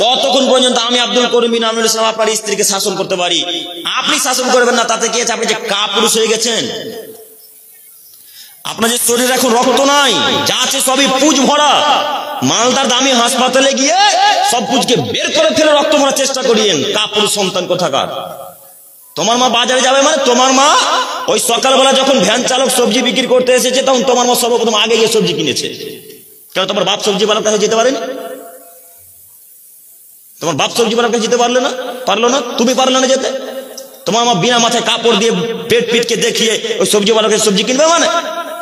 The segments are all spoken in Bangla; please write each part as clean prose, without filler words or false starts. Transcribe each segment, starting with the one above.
ততক্ষণ পর্যন্ত আমি আব্দুল করিম বিন আমিনুল ইসলাম আপনার স্ত্রীকে শাসন করতে পারি। আপনি শাসন করবেন না, তাতে কি আছে? আপনি যে কাপুরুষ হয়ে গেছেন। আপনার যে শরীরে এখন রক্ত নাই, যা আছে সবই পুজ ভরা। মালদার দামি হাসপাতালে গিয়ে সব পুজকে বের করে ফেলে রক্ত ভরার চেষ্টা করিয়েন। কাপুরুষ সন্তান কোথাকার। তোমার মা বাজারে যাবে মানে তোমার মা ওই সকালবেলা যখন ভ্যান চালক সবজি বিক্রি করতে এসেছে তখন তোমার মা সর্বপ্রথম আগে গিয়ে সবজি কিনেছে। কেন তোমার বাপ সবজিওয়ালার কাছে যেতে পারেনি? তোমার বাপ সবজিওয়ালার কাছে যেতে পারলো না, তুমি পারলে না যেতে? তোমার মা বিনা মাথায় কাপড় দিয়ে পেট পিটকে দেখিয়ে ওই সবজিওয়ালার কাছে সবজি কিনবে মানে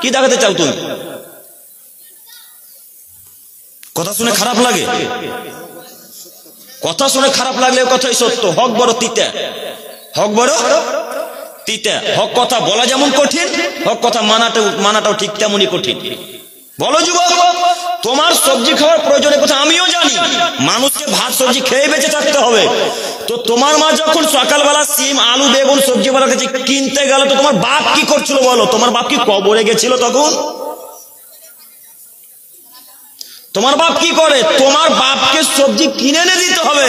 কি দেখাতে চাও তুমি? কথা শুনে খারাপ লাগে? কথা শুনে খারাপ লাগলে কথাই সত্য। হক বড় তিতা, হক বড় তিতা। হক কথা বলা যেমন কঠিন, হক কথা মানাটাও ঠিক তেমনই কঠিন। বলো যুবক, তোমার সবজি খাওয়ার প্রয়োজনের কথা আমিও জানি। মানুষকে ভাত সবজি খেয়ে বেঁচে থাকতে হবে। তো তোমার মা যখন সকালবেলা সিম আলু বেগুন সবজিওয়ালার কাছে কিনতে গেল, তো তোমার বাপ কি করছিল বলো? তোমার বাপ কি কবরে গেছিল তখন? তোমার বাপ কি করে? তোমার বাপকে সবজি কিনে এনে দিতে হবে।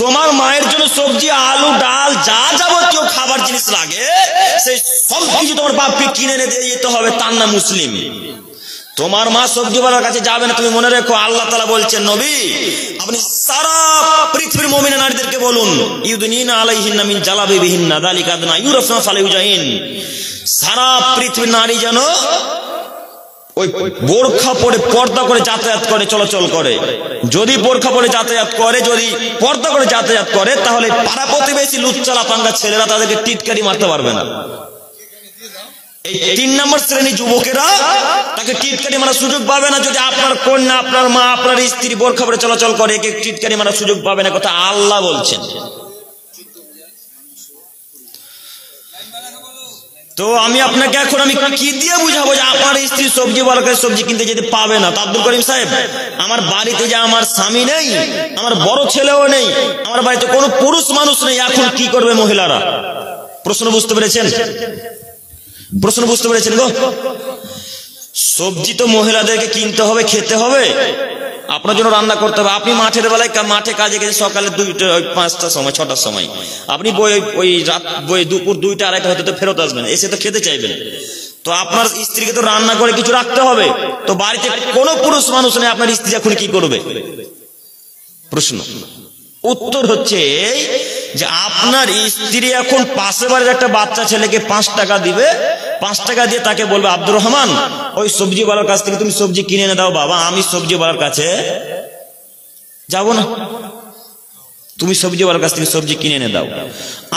তোমার মায়ের জন্য সবজি আলু ডাল যা যাবতীয় খাবার জিনিস লাগে সেই সব কিছু তোমার বাপকে কিনে এনে দিয়ে যেতে হবে, তার নাম মুসলিম। তোমার মা সবজিওয়ালার কাছে যাবে না। তুমি মনে রেখো, আল্লাহ তাআলা বলছেন, নবী আপনি সারা পৃথিবীর মুমিনা নারীদেরকে বলুন, ইউদনিনা আলাইহিন্না মিন জালাবিবিহিন্না যালিকা আদনা ইউরাফনা ফালাইউজাইন। সারা পৃথিবীর নারী যেন ওই বোরখা পরে পর্দা করে যাতায়াত করে, চলাচল করে। যদি বোরখা পরে যাতায়াত করে, যদি পর্দা করে যাতায়াত করে, তাহলে পাড়া প্রতিবেশী লুচ্চালা পাঙ্গা ছেলেরা তাদেরকে টিটকারি মারতে পারবে না। এই 3 নম্বর শ্রেণী যুবকেরা তাকে টিটকারি মারার সুযোগ পাবে না। যদি আপনার কন্যা, আপনার মা, আপনার স্ত্রী বোরখা পরে চলাচল করে, একে টিটকারি মারার সুযোগ পাবে না, কথা আল্লাহ বলছেন। তো আমি আপনাকে এখন আমি কি দিয়ে বুঝাবো যে আপনার স্ত্রী সবজিওয়ালার কাছে সবজি কিনতে যেতে পাবে না? আব্দুল করিম সাহেব, আমার বাড়িতে যে আমার স্বামী নেই, আমার বড় ছেলেও নেই, আমার বাড়িতে কোনো পুরুষ মানুষ নেই, এখন কি করবে মহিলারা? প্রশ্ন বুঝতে পেরেছেন? প্রশ্ন বুঝতে পেরেছেন গো? সবজি তো মহিলাদেরকে কিনতে হবে, খেতে হবে, আপনার জন্য রান্না করতে হবে। আপনি মাঠের বেলায় মাঠে কাজে গেছে সকালে 5টার সময় 6টার সময়, আপনি ওই রাত দুপুর 2টা 2:30 হতে তো ফেরত আসবেন, এসে তো খেতে চাইবেন। তো আপনার স্ত্রীকে তো রান্না করে কিছু রাখতে হবে। তো বাড়িতে কোনো পুরুষ মানুষ নেই, আপনার স্ত্রী এখন কি করবে? প্রশ্ন উত্তর হচ্ছে যে আপনার স্ত্রী এখন পাশে বাড়ির একটা বাচ্চা ছেলেকে 5 টাকা দিবে, 5 টাকা দিয়ে তাকে বলবে, আব্দুর রহমান ওই সবজিওয়ালার কাছ থেকে তুমি সবজি কিনে এনে দাও। বাবা আমি সবজিওয়ালার কাছে যাব না, তুমি সবজিওয়ালার কাছ থেকে সবজি কিনে এনে দাও।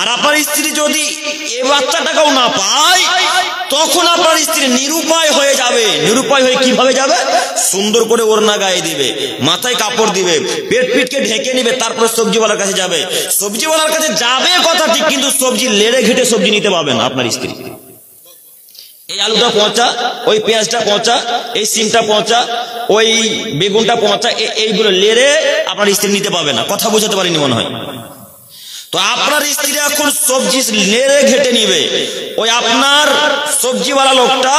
আর আপনার স্ত্রী যদি এ বাচ্চা টাকাও না পায়, তখন আপনার স্ত্রী নিরুপায় হয়ে যাবে। নিরুপায় হয়ে কিভাবে যাবে? সুন্দর করে ওড়না গায়ে দিবে, মাথায় কাপড় দিবে, পেট পিটকে ঢেকে নিবে, তারপরে সবজিওয়ালার কাছে যাবে। সবজিওয়ালার কাছে যাবে কথা ঠিক, কিন্তু সবজি লেড়ে ঘেটে সবজি নিতে পারবেন আপনার স্ত্রী। এই আলুটা পচা, ওই পেঁয়াজটা পচা, এই সিমটা পচা, ওই বেগুনটা পচা, এইগুলো লেড়ে আপনার স্ত্রী নিতে পারবে না। কথা বোঝাতে পারিনি মনে হয়। তো আপনার স্ত্রী এখন সবজি লেড়ে ঘেটে নিবে। ওই আপনার সবজিওয়ালা লোকটা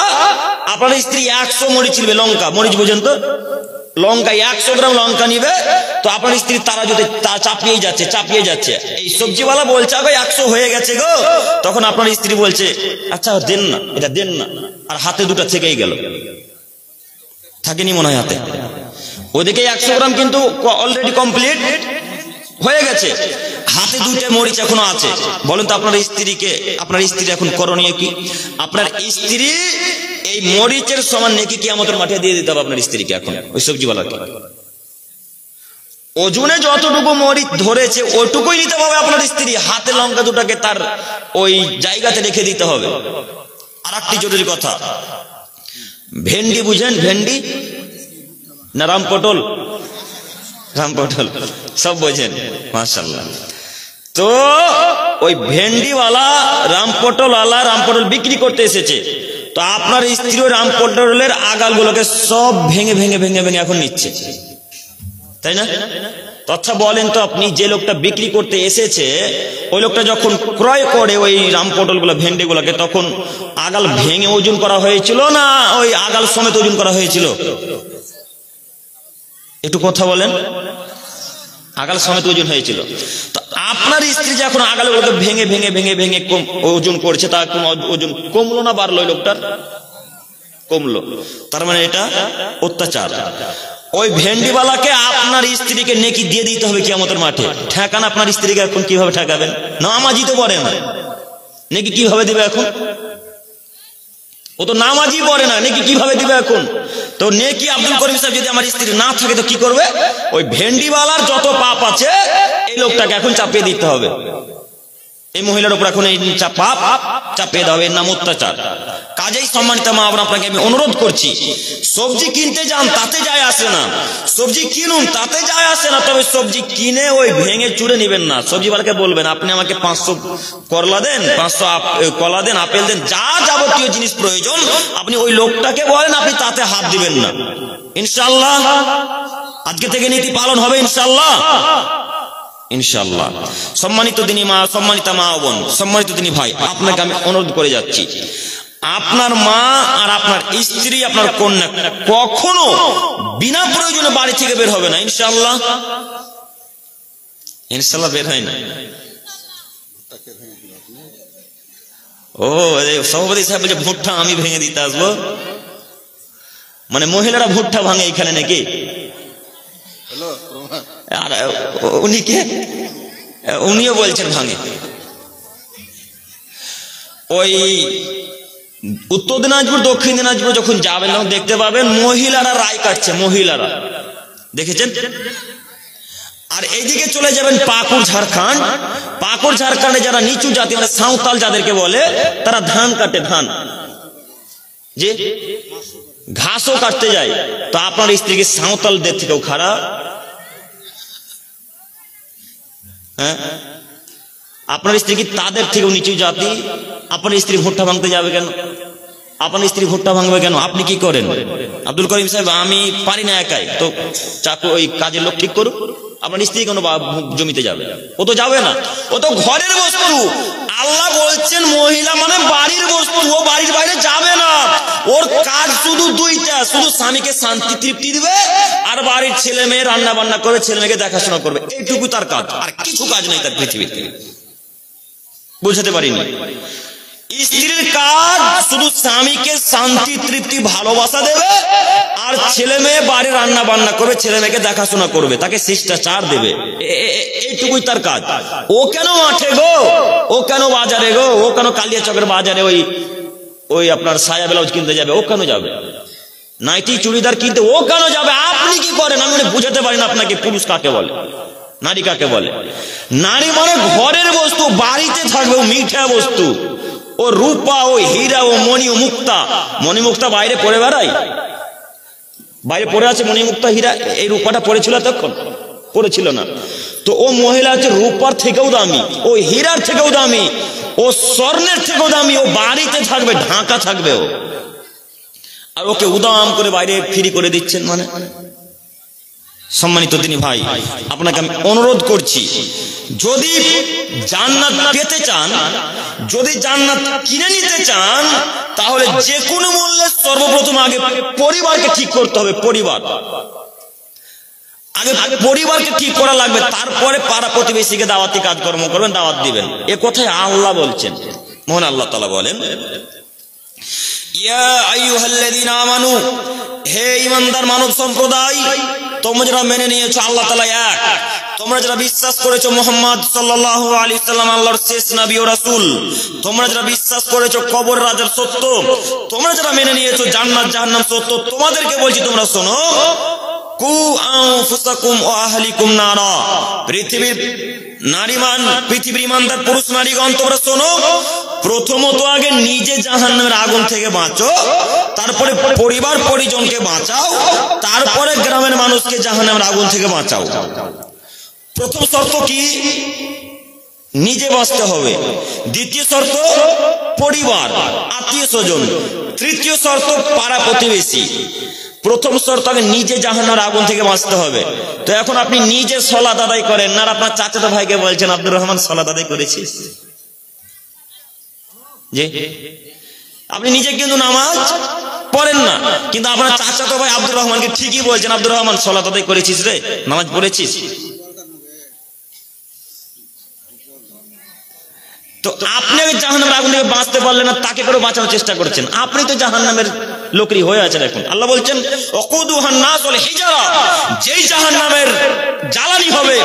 আপনার স্ত্রী 100 মরিচ নিবে, লঙ্কা মরিচ বোঝেন তো, লঙ্কা 100 গ্রাম লঙ্কা নিবে। তো আপনার স্ত্রী তারা যদি চাপিয়ে যাচ্ছে, এই সবজিওয়ালা বলছে 100 হয়ে গেছে গো, তখন আপনার স্ত্রী বলছে আচ্ছা দেন না, এটা দেন না, আর হাতে 2টা থেকেই গেল, থাকেনি মনে হয় হাতে। ওদিকে 100 গ্রাম কিন্তু অলরেডি কমপ্লিট হয়ে গেছে, হাতে 2টা মরিচ এখনো আছে। বলেন তো আপনার স্ত্রী এখন করণীয় কি? আপনার স্ত্রী এই মরিচের সমান নেকি কিয়ামতের মাঠে দিয়ে দিতে হবে আপনার স্ত্রীকে। এখন ওই সবজিওয়ালাকে ওজনে যতটুকু মরিচ ধরেছে ওইটুকুই নিতে হবে আপনার স্ত্রী। হাতে লঙ্কা 2টাকে তার ওই জায়গাতে রেখে দিতে হবে। আর একটি জরুরি কথা, ভেন্ডি বুঝেন? ভেন্ডি না রামপটল? রামপটল সব বোঝেন, মাশাআল্লাহ। তো ওই ভেন্ডিওয়ালা রামপটল বিক্রি করতে এসেছে। তো আপনার স্ত্রী ওই রামপটলের আগালগুলোকে সব ভেঙে এখন নিচ্ছে, তাই না? আচ্ছা বলেন তো আপনি, যে লোকটা বিক্রি করতে এসেছে ওই লোকটা যখন ক্রয় করে ওই রামপটলগুলো ভেন্ডিগুলোকে, তখন আগাল ভেঙে ওজন করা হয়েছিল না ওই আগাল সমেত ওজন করা হয়েছিল? একটু কথা বলেন। আগাল সমেত ওজন হয়েছিল। তো আপনার স্ত্রী যখন আগালগুলোকে ভেঙে ভেঙে ভেঙে ভেঙে ওজন করছে, তা কোন ওজন কমলো না বাড়লো? লোকটার কমলো। তার মানে এটা অত্যাচার। ওই ভেন্ডিওয়ালাকে আপনার স্ত্রীকে নেকি দিয়ে দিতে হবে কিয়ামতের মাঠে। ঠেকান আপনার স্ত্রীকে এখন কিভাবে ঠেকাবেন? নামাজি তো পড়ে না, নেকি কিভাবে দিবে এখন? ও তো নামাজি পড়ে না, নেকি কিভাবে দিবে এখন? তো নেকি আব্দুল করিম সাহেব যদি আমার স্ত্রী না থাকে তো কি করবে? ওই ভেন্ডিওয়ালার যত পাপ আছে এই লোকটাকে এখন চাপিয়ে দিতে হবে। এই মহিলার উপর এখন এই পাপ চাপিয়ে দেওয়া হবে, এর নাম অত্যাচার। কাজেই সম্মানিত মা বোন, আপনাকে আমি অনুরোধ করছি, সবজি কিনতে যান তাতে যায় আসে না, সবজি কিনুন তাতে যায় আসে না, তবে সবজি কিনে ওই ভেঙে চুড়ে নেবেন না। সবজিওয়ালাকে বলবেন আপনি আমাকে 500 করলা দেন, 500 কলা দেন, আপেল দেন, যা যাবতীয় জিনিস প্রয়োজন আপনি ওই লোকটাকে বলেন, আপনি তাতে হাত দিবেন না। ইনশাআল্লাহ আজকে থেকে নীতি পালন হবে ইনশাআল্লাহ, ইনশাআল্লাহ। সম্মানিত দিনী মা, সম্মানিত মা বোন, সম্মানিত দিনী ভাই, আপনাকে আমি অনুরোধ করে যাচ্ছি, আপনার মা আর আপনার স্ত্রী, আপনার কন্যা কখনো বিনা প্রয়োজনে বাড়ি থেকে বের হবে না ইনশাআল্লাহ। ইনশাআল্লাহ বের হয় না। ও সভাপতি সাহেব বলছে ভুট্টা আমি ভেঙে দিতে আসবো, মানে মহিলারা ভুট্টা ভাঙে এখানে নাকি? আর উনিও বলছেন ভাঙে। ওই উত্তর দিনাজপুর দক্ষিণ দিনাজপুর যখন যাবেন তখন দেখতে পাবেন মহিলারা রায় কাটছে, মহিলারা দেখেছেন। আর এইদিকে চলে যাবেন পাকুড় ঝাড়খণ্ড, পাকুড় ঝাড়খণ্ডে যারা নিচু জাতি মানে সাঁওতাল যাদেরকে বলে, তারা ধান কাটে, ধান যে ঘাসও কাটতে যায়। তো আপনার স্ত্রীকে সাঁওতালদের থেকেও খারাপ, হ্যাঁ? আপনার স্ত্রী কি তাদের থেকেও নিচু জাতি? আপনার স্ত্রী ভুট্টা ভাঙতে যাবে কেন? আপনার স্ত্রী ভুট্টা ভাঙবে কেন? আপনি কি করেন? আব্দুল করিম সাহেব আমি পারি না একাই, তো চাকু ওই কাজের লোক ঠিক করুক। আপনার স্ত্রী কেন জমিতে যাবে? ও তো যাবে না, ও তো ঘরের বস্তু। আল্লাহ বলছেন মহিলা মানে বাড়ির বস্তু, ও বাড়ির বাইরে যাবে না। ওর কাজ শুধু দুইটা, শুধু স্বামীকে শান্তি তৃপ্তি দিবে আর বাড়ির ছেলে মেয়ে রান্না বান্না করে ছেলে মেয়েকে দেখাশোনা করবে, এইটুকু তার কাজ, আর কিছু কাজ নেই তার পৃথিবীতে। বুঝাতে পারিনি? স্ত্রীর কাজ শুধু স্বামীকে শান্তি তৃপ্তি ভালোবাসা দেবে আর ছেলে মেয়ে বাড়ি রান্না বান্না করবে, ছেলে মেয়েকে দেখাশোনা করবে, তাকে শিষ্টাচার দেবে, এইটুকুই তার কাজ। ও কেন মাঠে গো, ও কেন বাজারে গো, ও কেন কালিয়াচকের বাজারে ওই আপনার সায়া ব্লাউজ কিনতে যাবে? ও কেন যাবে? নাইটি চুড়িদার কিনতে ও কেন যাবে? আপনি কি করেন? আমি বুঝাতে পারি না আপনাকে পুরুষ কাকে বলে, নারী কাকে বলে। নারী মানে ঘরের বস্তু, বাড়িতে থাকবে, ও মিঠা বস্তু, ও রূপা, ও হীরা, ও মণি, ও মুক্তা। মণি মুক্তা বাইরে পড়ে বেড়ায়, বাইরে পড়ে আছে মণি মুক্তা হীরা। এই রূপাটা পড়েছিল তখন? পড়েছিল না। তো ও মহিলা হচ্ছে রূপার থেকেও দামি, ও হীরার থেকেও দামি, ও স্বর্ণের থেকেও দামি। ও বাড়িতে থাকবে, ঢাকা থাকবে ও, আর ওকে উদাম করে বাইরে ফ্রি করে দিচ্ছেন মানে। সম্মানিত দিনী ভাই, আপনাকে আমি অনুরোধ করছি, যদি জান্নাত পেতে চান, যদি জান্নাত কিনে নিতে চান, তাহলে যে কোনো মূল্যে সর্বপ্রথম আগে পরিবারকে ঠিক করতে হবে। পরিবার আগে পরিবারকে ঠিক করা লাগবে, তারপরে পাড়া প্রতিবেশীকে দাওয়াতি কাজকর্ম করবেন, দাওয়াত দিবেন। এ কথাই আল্লাহ বলছেন। মহান আল্লাহ তাআলা বলেন, ইয়া আইয়ুহাল্লাযীনা আমানু, হে ঈমানদার মানব সম্প্রদায়, তোমরা যারা মেনে নিয়েছো আল্লাহ তাআলা এক, তোমরা যারা বিশ্বাস করেছো মুহাম্মদ সাল্লাল্লাহু আলাইহি সাল্লাম আল্লাহর শেষ নবী ও রাসূল, তোমরা যারা বিশ্বাস করেছো কবর রাজার সত্য, তোমরা যারা মেনে নিয়েছো জান্নাত জাহান্নাম সত্য, তোমাদেরকে বলছি তোমরা শোনো, কু আনফুসাকুম ওয়া আহলিকুম নারা, পৃথিবীর ইমানদার পুরুষ নারীগণ তোমরা শোনো, প্রথমত আগে নিজে জাহান্নামের আগুন থেকে বাঁচো, তারপরে পরিবার পরিজনকে বাঁচাও, তারপরে গ্রামের মানুষকে জাহান্নামের আগুন থেকে বাঁচাও। প্রথম শর্ত কি? নিজে বাঁচতে হবে। দ্বিতীয় শর্ত পরিবার, আত্মীয় স্বজন। তৃতীয় শর্ত পাড়া প্রতিবেশী। প্রথম শর্ত আগে নিজে জাহান্নামের আগুন থেকে বাঁচতে হবে। তো এখন আপনি নিজে সালাত আদায় করেন না, আপনার চাচাতো ভাইকে বলছেন আব্দুর রহমান সালাত আদায় করেছিস, যে আপনি নিজে কিন্তু নামাজ পড়েন না, কিন্তু আপনার চাচাতো ভাই আব্দুর রহমানকে ঠিকই বলছেন আব্দুর রহমান সালাত আদায় করেছিস রে, নামাজ পড়েছিস। তো আপনি জাহান্নামের আগুন থেকে বাঁচতে পারলেন না, তাকে করে বাঁচানোর চেষ্টা করছেন, আপনি তো জাহান্নামের লোকরি হয়ে আছেন। এখন আল্লাহ বলছেন ওয়াকুদুহান নাস ওয়াল হিজারা, যেই জাহান্নামের জ্বালানি হবে,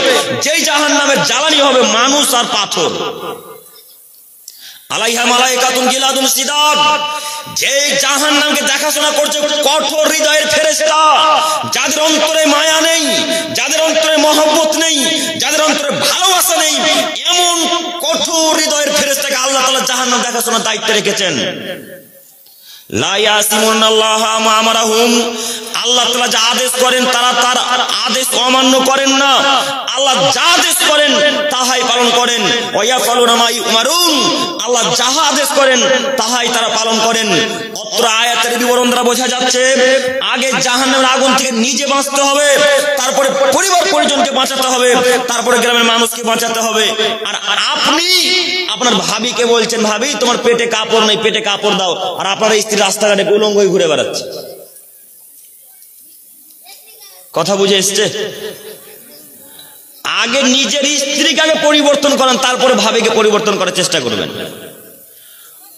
যেই জাহান্নামের জ্বালানি হবে মানুষ আর পাথর। আলাইহা মালাইকাতুন গিলাদুন সিদাদ, যে জাহান্নামকে দেখাশোনা করছে কঠোর হৃদয়ের ফেরেশতা, যাদের অন্তরে মায়া নেই, যাদের অন্তরে মহব্বত নেই, যাদের অন্তরে ভালোবাসা নেই, এমন কঠোর হৃদয়ের ফেরেশতাকে আল্লাহ তাআলা জাহান্নাম দেখাশোনার দায়িত্ব রেখেছেন। লা ইয়াসিমুনাল্লাহা মা আমারাহুম, আল্লাহ তাআলা যা আদেশ করেন তারা তার আদেশ অমান্য করেন না, আল্লাহ যা আদেশ করেন তাহাই পালন করেন। ওয়া ইয়াফালুনা মা ইউমারুন, আল্লাহ যাহা আদেশ করেন তাহাই তারা পালন করেন। অত্র আয়াতের বিবরণ দ্বারা বোঝা যাচ্ছে আগে জাহান্নামের আগুন থেকে নিজে বাঁচতে হবে, তারপরে পরিবার পরিজনকে বাঁচাতে হবে, তারপরে গ্রামের মানুষকে বাঁচাতে হবে। আর আপনি আপনার ভাবিকে বলছেন ভাবি তোমার পেটে কাপড় নেই, পেটে কাপড় দাও, আর আপনার স্ত্রী রাস্তাঘাটে উলঙ্গ হয়ে ঘুরে বেড়াচ্ছে। কথা বুঝে এসছে? আগে নিজের স্ত্রীকে আগে পরিবর্তন করেন, তারপরে ভাবিকে পরিবর্তন করার চেষ্টা করবেন।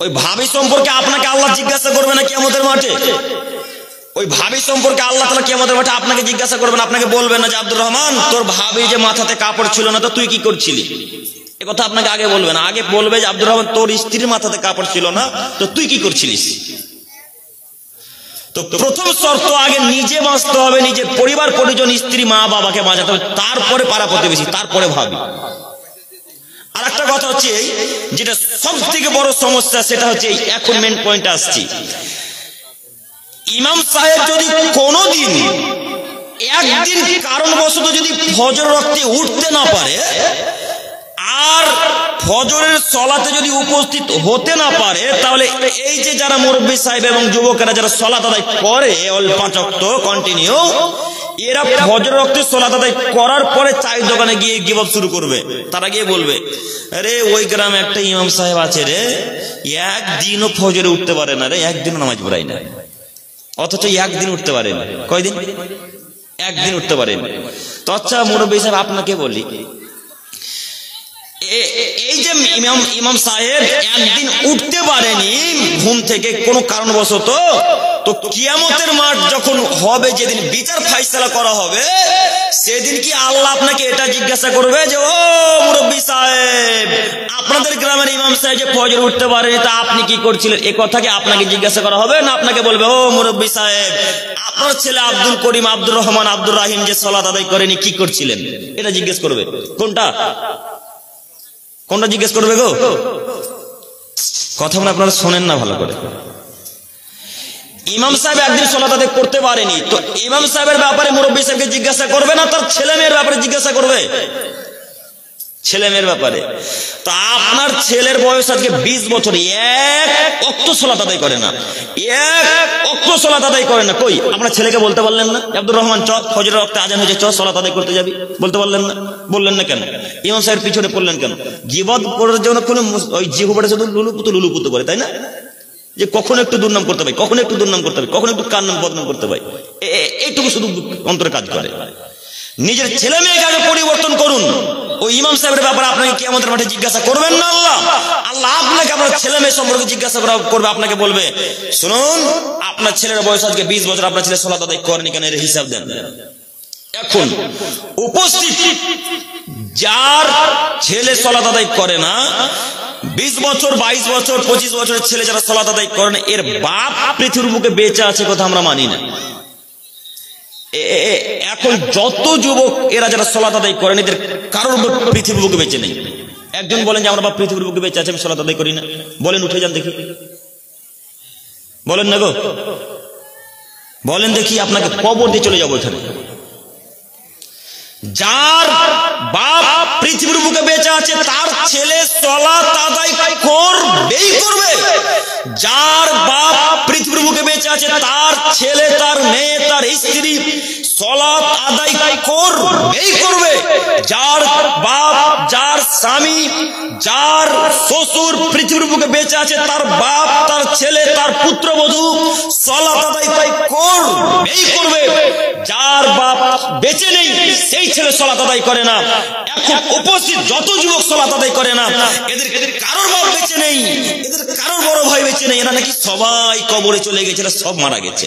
ওই ভাবি সম্পর্কে আপনাকে আল্লাহ জিজ্ঞাসা করবে না কিয়ামতের মাঠে। ওই ভাবি সম্পর্কে আল্লাহ তাআলা কিয়ামতের মাঠে আপনাকে জিজ্ঞাসা করবেন, আপনাকে বলবেন না যে আব্দুর রহমান তোর ভাবি যে মাথাতে কাপড় ছিল না তো তুই কি করছিলি, এ কথা আপনাকে আগে বলবে না। আগে বলবে যে আব্দুর রহমান তোর স্ত্রীর মাথাতে কাপড় ছিল না তো তুই কি করছিলিস। তো প্রথম শর্ত আগে নিজে বাঁচতে হবে, নিজের পরিবার পরিজন স্ত্রী মা বাবাকে বাঁচাতে হবে, তারপরে পাড়া প্রতিবেশী, তারপরে ভাবি। আর একটা কথা হচ্ছে এই, যেটা সব থেকে বড় সমস্যা সেটা হচ্ছে এই, এখন মেন পয়েন্ট আসছি। ইমাম সাহেব যদি কোনোদিন একদিন কারণবশত যদি ফজর রক্তে উঠতে না পারে আর ফজরের সলাতে যদি উপস্থিত হতে না পারে, তাহলে এই যে যারা মুরব্বী সাহেব এবং যুবকেরা যারা সলাত আদায় করে অল 5 ওয়াক্ত কন্টিনিউ, এরা ফজর রক্তে সলাত আদায় করার পরে চায়ের দোকানে গিয়ে গিবত শুরু করবে। তারা গিয়ে বলবে আরে ওই গ্রামে একটা ইমাম সাহেব আছে রে, একদিনও ফজরে উঠতে পারে না রে, একদিনও নামাজ পড়ায় না, অথচ একদিন উঠতে পারেন। কয়দিন? একদিন উঠতে পারেন। তো আচ্ছা মুরব্বী সাহেব আপনাকে বলি, এই যে ইমাম সাহেব একদিন উঠতে পারেনি ঘুম থেকে কোনো কারণবশত, তো কিয়ামতের মাঠ যখন হবে, যেদিন বিচার ফাইসালা করা হবে, সেদিন কি আল্লাহ আপনাকে এটা জিজ্ঞাসা করবে যে ও মুরব্বী সাহেব আপনাদের গ্রামের ইমাম সাহেব যে ফজর উঠতে পারেনি তা আপনি কি করছিলেন, এ কথা কি আপনাকে জিজ্ঞাসা করা হবে? না আপনাকে বলবে ও মুরব্বী সাহেব আপনার ছেলে আব্দুল করিম, আব্দুর রহমান, আব্দুর রাহিম যে সালাত আদায় করেনি কি করছিলেন, এটা জিজ্ঞেস করবে। কোনটা কোনটা জিজ্ঞেস করবে গো? কথা বলে আপনারা শোনেন না ভালো করে। ইমাম সাহেব একদিন সালাত আদায় করতে পারেনি, তো ইমাম সাহেবের ব্যাপারে মুরব্বী সাহেবকে জিজ্ঞাসা করবে না তার ছেলে মেয়ের ব্যাপারে জিজ্ঞাসা করবে? ছেলে মেয়ের ব্যাপারে। তো আপনার ছেলের বয়স আজকে 20 বছর, এক ওয়াক্ত সালাত আদায় করে না, এক ওয়াক্ত সালাত আদায় করে না। কই আপনার ছেলেকে বলতে পারলেন না আব্দুর রহমান চ ফজরের ওয়াক্তে আজান হয়েছে চ সালাত আদায় করতে যাবি? বলতে পারলেন না? বললেন না কেন? ইমাম সাহেবের পিছনে পড়লেন কেন? গীবত করার জন্য কোন ওই জিহ্বাটা শুধু লুলুপুতু করে, তাই না? যে কখনো একটু দুর্নাম করতে পারি, কখনো একটু দুর্নাম করতে পারি, কখনো একটু কার নাম বদনাম করতে পারি, এইটুকু শুধু অন্তরে কাজ করে। নিজের ছেলে মেয়েকে আগে পরিবর্তন করুন। ওই ইমাম সাহেবের ব্যাপারে আপনাকে কিয়ামতের মাঠে জিজ্ঞাসা করবেন না আল্লাহ। আল্লাহ আপনাকে আপনার ছেলে মেয়ে সম্পর্কে জিজ্ঞাসা করবে, আপনাকে বলবে শুনুন আপনার ছেলের বয়স আজকে 20 বছর, আপনার ছেলে সালাত আদায় করেনি কেন, এর হিসাব দেন। এখন উপস্থিত যার ছেলে সালাত আদায় করে না, 20 বছর 22 বছর 25 বছরের ছেলে যারা সালাত আদায় করে না, এর বাপ পৃথিবীর বুকে বেঁচে আছে কথা আমরা মানি না। এখন যত যুবক এরা যারা সালাত আদায় করেন এদের কারোর পৃথিবীর বুকে বেঁচে নেই। একজন বলেন যে আমার বাপ পৃথিবীর বুকে বেঁচে আছে, আমি সালাত আদায় করি না, বলেন উঠে যান দেখি, বলেন না গো, বলেন দেখি, আপনাকে কবর দিয়ে চলে যাবো এখানে। যার বাপ পৃথিবীর বুকে বেঁচে আছে তার ছেলে সালাত আদায় করবেই করবে। যার বাপ পৃথিবীর বুকে বেঁচে আছে তার ছেলে, তার মেয়ে, তার স্ত্রী সালাত আদায় করবেই করবে। যার বাপ, যার স্বামী, যার শ্বশুর পৃথিবীর বুকে বেঁচে আছে, তার বাপ, তার ছেলে, তার পুত্রবধূ সালাত আদায় করবে। যার বাপ বেঁচে নেই সেই ছেলে সালাত আদায় করে না। এখন উপস্থিত যত যুবক সালাত আদায় করে না, এদের কারোর বাপ বেঁচে নেই, এদের কারোর বড় ভাই বেঁচে নেই, এরা নাকি সবাই কবরে চলে গেছে, এরা সব মারা গেছে।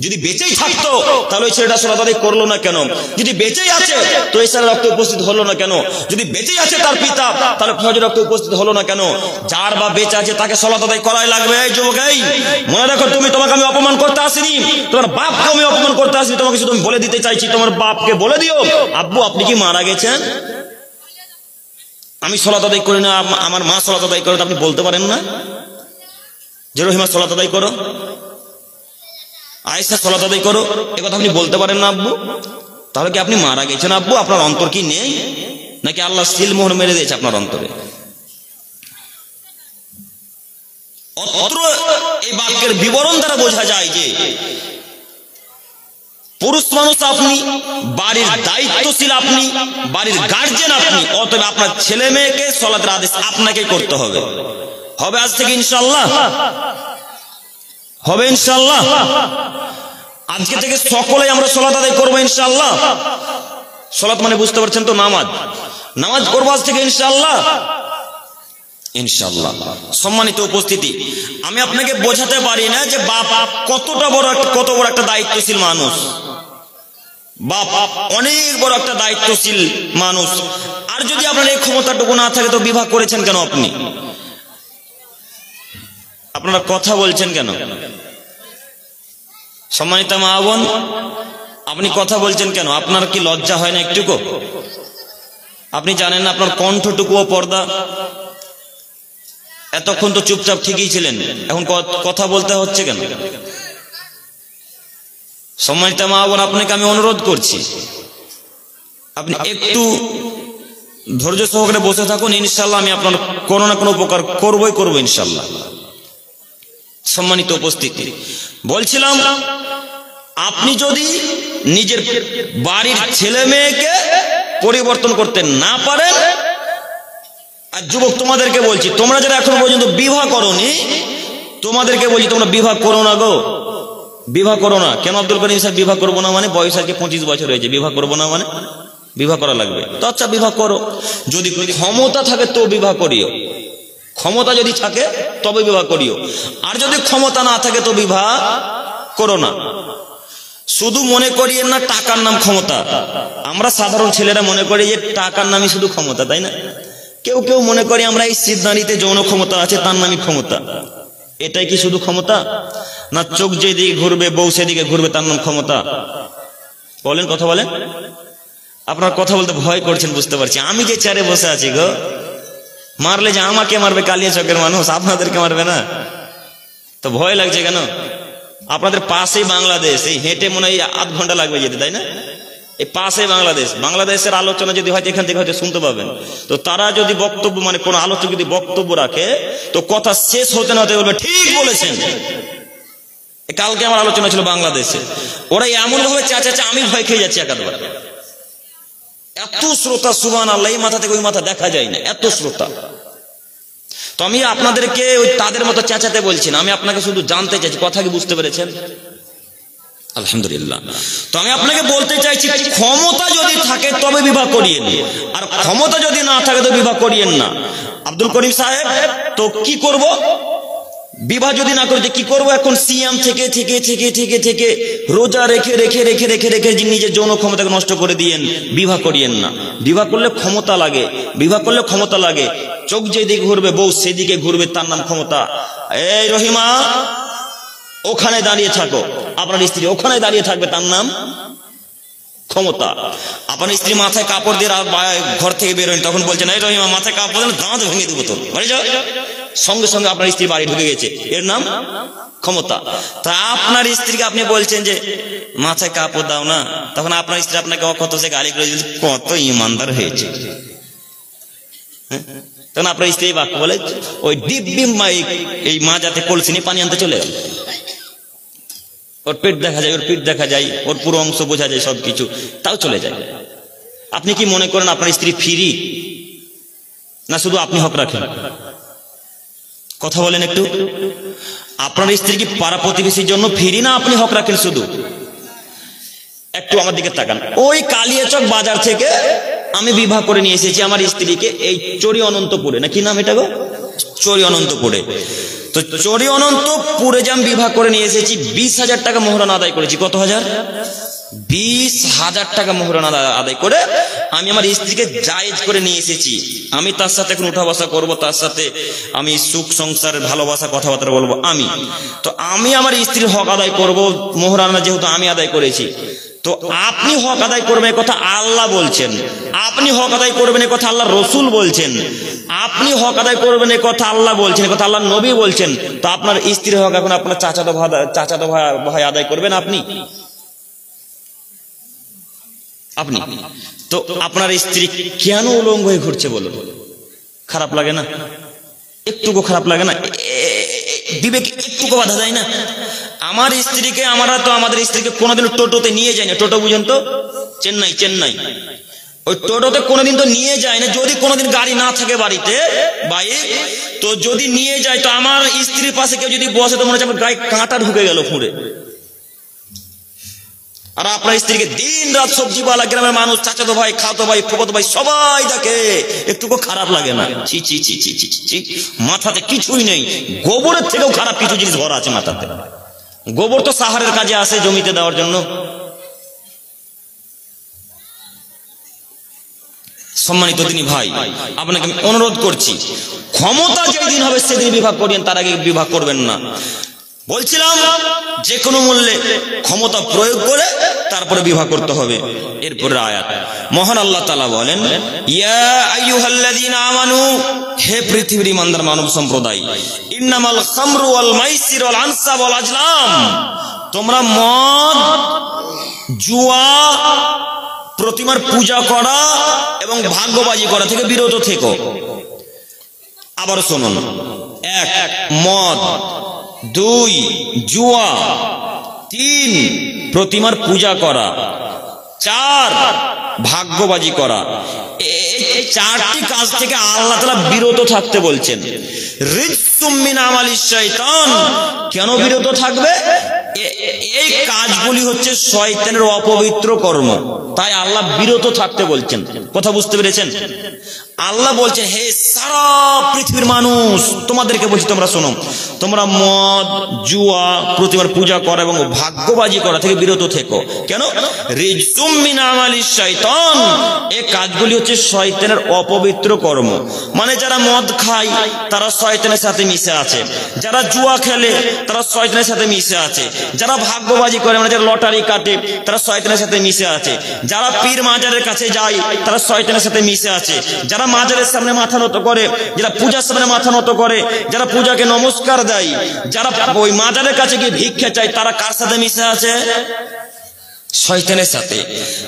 যদি বেঁচেই থাকতো তাহলে ওই ছেলেটা সালাত আদায় করলো না কেন? যদি বেঁচেই আছে তো এই ছেলে রক্তে উপস্থিত হলো না কেন? যদি বেঁচেই আছে তার পিতা, তাহলে ফজর রক্তে উপস্থিত হলো না কেন? যার বাপ বেঁচে আছে তাকে সালাত আদায় করাই লাগবে। এই যুবক, এই মনে রাখো, তোমাকে আমি অপমান করতে আসিনি, তোমার বাপকে আমি অপমান করতে আসিনি, তোমাকে শুধু আমি বলে দিতে চাইছি, তোমার বাপকে বলে দিও, আব্বু আপনি কি মারা গেছেন, আমি সালাত আদায় করি না, আমার মা সালাত আদায় করে, আপনি বলতে পারেন না যে রহিমা সালাত আদায় করো, আয়েশা সালাত আদায় করো, একথা আপনি বলতে পারেন না আব্বু? তাহলে কি আপনি মারা গেছেন আব্বু? আপনার অন্তর কি নেই নাকি আল্লাহ সিলমোহর মেরে দিয়েছে আপনার অন্তরে? এই বাক্যের বিবরণ দ্বারা বোঝা যায় যে পুরুষ মানুষ আপনি, বাড়ির দায়িত্বশীল আপনি, বাড়ির গার্জেন আপনি, অতএব আপনার ছেলে মেয়েকে সালাতের আদেশ আপনাকে করতে হবে। হবে আজ থেকে ইনশাআল্লাহ? হবে ইনশাআল্লাহ? আজকে থেকে সকলেই আমরা সালাত আদায় করবো ইনশাআল্লাহ। সালাত মানে বুঝতে পারছেন তো, নামাজ করবো আজ থেকে ইনশাআল্লাহ। ইনশাআল্লাহ। সম্মানিত উপস্থিতি, আমি আপনাকে বোঝাতে পারি না যে বাপ কত বড় একটা দায়িত্বশীল মানুষ। বাপ অনেক বড় একটা দায়িত্বশীল মানুষ। আর যদি আপনার এই ক্ষমতাটুকু না থাকে তো বিবাহ করেছেন কেন আপনি? আপনারা কথা বলছেন কেন? সম্মানিত মা বোন, আপনি কথা বলছেন কেন? আপনার কি লজ্জা হয় না একটুকু? আপনি জানেন না আপনার কণ্ঠটুকুও পর্দা? এতক্ষণ তো চুপচাপ ঠিকই ছিলেন, এখন কথা বলতে হচ্ছে কেন? সম্মানিত মা বোন, আপনাকে আমি অনুরোধ করছি, আপনি একটু ধৈর্য সহকারে বসে থাকুন, ইনশাআল্লাহ আমি আপনার কোনো না কোনো উপকার করবো ইনশাআল্লাহ। সম্মানিত উপস্থিতি, বলছিলাম আপনি যদি নিজের বাড়ির ছেলে মেয়েকে পরিবর্তন করতে না পারেন, আর যুবক তোমাদেরকে বলছি, তোমরা যারা এখন পর্যন্ত বিবাহ করোনি, তোমাদেরকে বলছি তোমরা বিবাহ করো না গো, বিবাহ করো না। কেন আব্দুল করিম সাহেব বিবাহ করবো না মানে? বয়স আজকে 25 বছর হয়েছে, বিবাহ করবো না মানে? বিবাহ করা লাগবে তো, আচ্ছা বিবাহ করো। যদি ক্ষমতা থাকে তো বিবাহ করিও, ক্ষমতা যদি থাকে তবে বিবাহ করিও, আর যদি ক্ষমতা না থাকে তো বিবাহ করো না। শুধু মনে করিয়েন না টাকার নাম ক্ষমতা। আমরা সাধারণ ছেলেরা মনে করি যে টাকার নামই শুধু ক্ষমতা, তাই না? কেউ মনে করি আমরা এই সিদ্ধান্তে যৌন ক্ষমতা আছে তার নামই ক্ষমতা। এটাই কি শুধু ক্ষমতা? না চোখ যেদিকে ঘুরবে বউ সেদিকে ঘুরবে তার নাম ক্ষমতা? বলেন, কথা বলেন। আপনার কথা বলতে ভয় করছেন বুঝতে পারছি। আমি যে চেয়ারে বসে আছি গো, মারলে যে আমাকে মারবে কালিয়া চকের মানুষ, আপনাদেরকে মারবে না তো ভয় লাগছে কেন? আপনাদের পাশেই বাংলাদেশ, এই হেঁটে মনে হয় আধ ঘন্টা লাগবে যেতে, তাই না? এই পাশে বাংলাদেশের আলোচনা যদি হয় এখান থেকে হয়তো শুনতে পাবেন। তো তারা যদি বক্তব্য, মানে কোন আলোচক যদি বক্তব্য রাখে তো কথা শেষ হতে না হতে বলবে ঠিক বলেছেন। কালকে আমার আলোচনা ছিল বাংলাদেশে, ওরা এমন ভাবে চেঁচাচ্ছে আমি ভয় খেয়ে যাচ্ছি একাধবার। এত শ্রোতা, সুবহানাল্লাহ, এই মাথা থেকে ওই মাথা দেখা যায় না, এত শ্রোতা। তো আমি আপনাদেরকে ওই তাদের মতো চেঁচাতে বলছি না, আমি আপনাকে শুধু জানতে চাইছি কথা কি বুঝতে পেরেছেন? আলহামদুলিল্লাহ। তো আমি আপনাকে বলতে চাইছি, ক্ষমতা যদি থাকে তবে বিবাহ করিয়েন, আর ক্ষমতা যদি না থাকে তো বিবাহ করিয়েন না। আব্দুল করিম সাহেব, তো কি করব? বিবাহ যদি না করে কি করব? এখন সিয়াম থেকে থেকে থেকে থেকে থেকে রোজা রেখে রেখে রেখে রেখে রেখে নিজের যৌন ক্ষমতাকে নষ্ট করে দিয়েন। বিবাহ করিয়েন না। বিবাহ করলে ক্ষমতা লাগে, বিবাহ করলে ক্ষমতা লাগে। চোখ যেদিকে ঘুরবে বউ সেদিকে ঘুরবে, তার নাম ক্ষমতা। এই রহিমা, ওখানে দাঁড়িয়ে থাকো, আপনার স্ত্রী ওখানে দাঁড়িয়ে থাকবে, তার নাম ক্ষমতা। আপনার স্ত্রী মাথায় কাপড় দিয়ে ঘর থেকে বেরোয়নি, তখন বলছেন এই রহিমা মাথায় কাপড় দেন, দাঁত ভেঙে দেবো তোর, বাড়ি যাও। সঙ্গে সঙ্গে আপনার স্ত্রী বাড়ি ঢুকে গেছে, এর নাম ক্ষমতা। তা আপনার স্ত্রীকে আপনি বলছেন যে মাথায় কাপড় দাও না, তখন আপনার স্ত্রী আপনাকে অকথ্য সে গালি করে দিয়েছে, কত ইমানদার হয়েছে। তখন আপনার স্ত্রী বাক্য বলে, ওই দিব্যি এই মা যাতে কলসি নিয়ে পানি আনতে চলে গেল। ওর পেট দেখা যায়, ওর পিঠ দেখা যায়, ওর পুরো অংশ বোঝা যায়, সবকিছু, তাও চলে যায়। আপনি কি মনে করেন আপনার স্ত্রী ফ্রি? না শুধু আপনি হক রাখেন? কথা বলেন একটু। আপনার স্ত্রী কি পাড়া প্রতিবেশীর জন্য ফ্রি, না আপনি হক রাখেন শুধু? একটু আমার দিকে তাকান। ওই কালিয়াচক বাজার থেকে আমি বিবাহ করে নিয়ে এসেছি আমার স্ত্রীকে, এই চরি অনন্তপুরে, না কি নাম এটা গো, চরি অনন্তপুরে। তো চরি অনন্তপুরে যে আমি বিবাহ করে নিয়ে এসেছি, 20,000 টাকা মোহরানা আদায় করেছি। কত হাজার? 20,000 টাকা মোহরানা আদায় করে আমি আমার স্ত্রীকে জায়েজ করে নিয়ে এসেছি। আমি তার সাথে এখন উঠা বসা করবো, তার সাথে আমি সুখ সংসার ভালোবাসা কথাবার্তা বলবো। তো আমি আমার স্ত্রীর হক আদায় করব, মোহরানা যেহেতু আমি আদায় করেছি। তো আপনি হক আদায় করবেন এ কথা আল্লাহ বলছেন, আপনি হক আদায় করবেন এ কথা আল্লাহ রসুল বলছেন, আপনি হক আদায় করবেন এ কথা আল্লাহ বলছেন, এ কথা আল্লাহ নবী বলছেন। তো আপনার স্ত্রীর হক এখন আপনার চাচাতো ভাই আদায় করবেন আপনি? তো আপনার স্ত্রী কেন উলঙ্গ হয়ে ঘুরছে বলুন? খারাপ লাগে না? একটুকু খারাপ লাগে না? বিবেক একটুকু বাধা দেয় না? আমার স্ত্রীকে, আমরা তো আমাদের স্ত্রীকে কোনোদিন টোটোতে নিয়ে যাই না। টোটো বুঝেন তো? চেন্নাই ওই টোটোতে কোনোদিন তো নিয়ে যায় না। যদি কোনোদিন গাড়ি না থাকে বাড়িতে, বাইক, তো যদি নিয়ে যায়, তো আমার স্ত্রীর পাশে কেউ যদি বসে তো মনে হচ্ছে আমার গায়ে কাঁটা ঢুকে গেল ফুঁড়ে। আর আপনার স্ত্রীকে দিন রাত সবজিওয়ালা গ্রামের মানুষ, চাচাতো ভাই, খাতো ভাই, ফুফাতো ভাই সবাই দেখে, একটুকু খারাপ লাগে না? ছি ছি ছি ছি ছি ছি, মাথাতে কিছুই নেই। গোবরের থেকেও খারাপ কিছু জিনিস ভরা আছে মাথাতে। গোবর তো সাহারের কাজে আসে, জমিতে দেওয়ার জন্য। সম্মানিত দিনী ভাই, আপনাকে আমি অনুরোধ করছি, ক্ষমতা যেদিন হবে সেদিন বিবাহ করিয়েন, তার আগে বিবাহ করবেন না। বলছিলাম যে কোনো মূল্যে ক্ষমতা প্রয়োগ করে তারপরে বিবাহ করতে হবে। এরপরে আয়াত মহান আল্লাহ তাআলা বলেন, ইয়া আইয়ুহাল্লাযীনা আমানু, হে পৃথিবীর ইমানদার মানব সম্প্রদায়, ইন্নামাল খামরু ওয়াল মাইসির ওয়াল আনসাব ওয়াল আজলাম, তোমরা মদ, জুয়া, প্রতিমার পূজা করা এবং ভাগ্যবাজি করা থেকে বিরত থেকো। আবার শুনুন, 1 মদ, 2 জুয়া, 3 প্রতিমার পূজা করা, 4 ভাগ্যবাজি করা। এই 4টি কাজ থেকে আল্লাহ তাআলা বিরত থাকতে বলছেন। রিজসুম মিন আমালিশ শাইতান, কেন বিরত থাকবে? এই কাজগুলি হচ্ছে শয়তানের অপবিত্র কর্ম, তাই আল্লাহ বিরত থাকতে বলছেন। কথা বুঝতে পেরেছেন? আল্লাহ বলছেন, হে সারা পৃথিবীর মানুষ, তোমাদেরকে বলছি তোমরা শোনো, তোমরা মদ, জুয়া, প্রতিমার পূজা করা এবং ভাগ্যবাজি করা থেকে বিরত থেকো। কেন? রিজসুম মিন আমালিশ শাইতান, এই কাজগুলি হচ্ছে শয়তানের অপবিত্র কর্ম। মানে যারা মদ খায় তারা শয়তানের সাথে মিশে আছে, যারা জুয়া খেলে তারা শয়তানের সাথে মিশে আছে, যারা ভাগ্যবাজি করে মানে যারা লটারি কাটে তারা শয়তানের সাথে মিশে আছে, যারা পীর মাজারের কাছে যায় তারা শয়তানের সাথে মিশে আছে, যারা মাজারের সামনে মাথা নত করে, যারা পূজার সামনে মাথা নত করে, যারা পূজাকে নমস্কার দেয়, যারা ওই মাজারের কাছে গিয়ে ভিক্ষা চায়, তারা কার সাথে মিশে আছে? শয়তানের সাথে।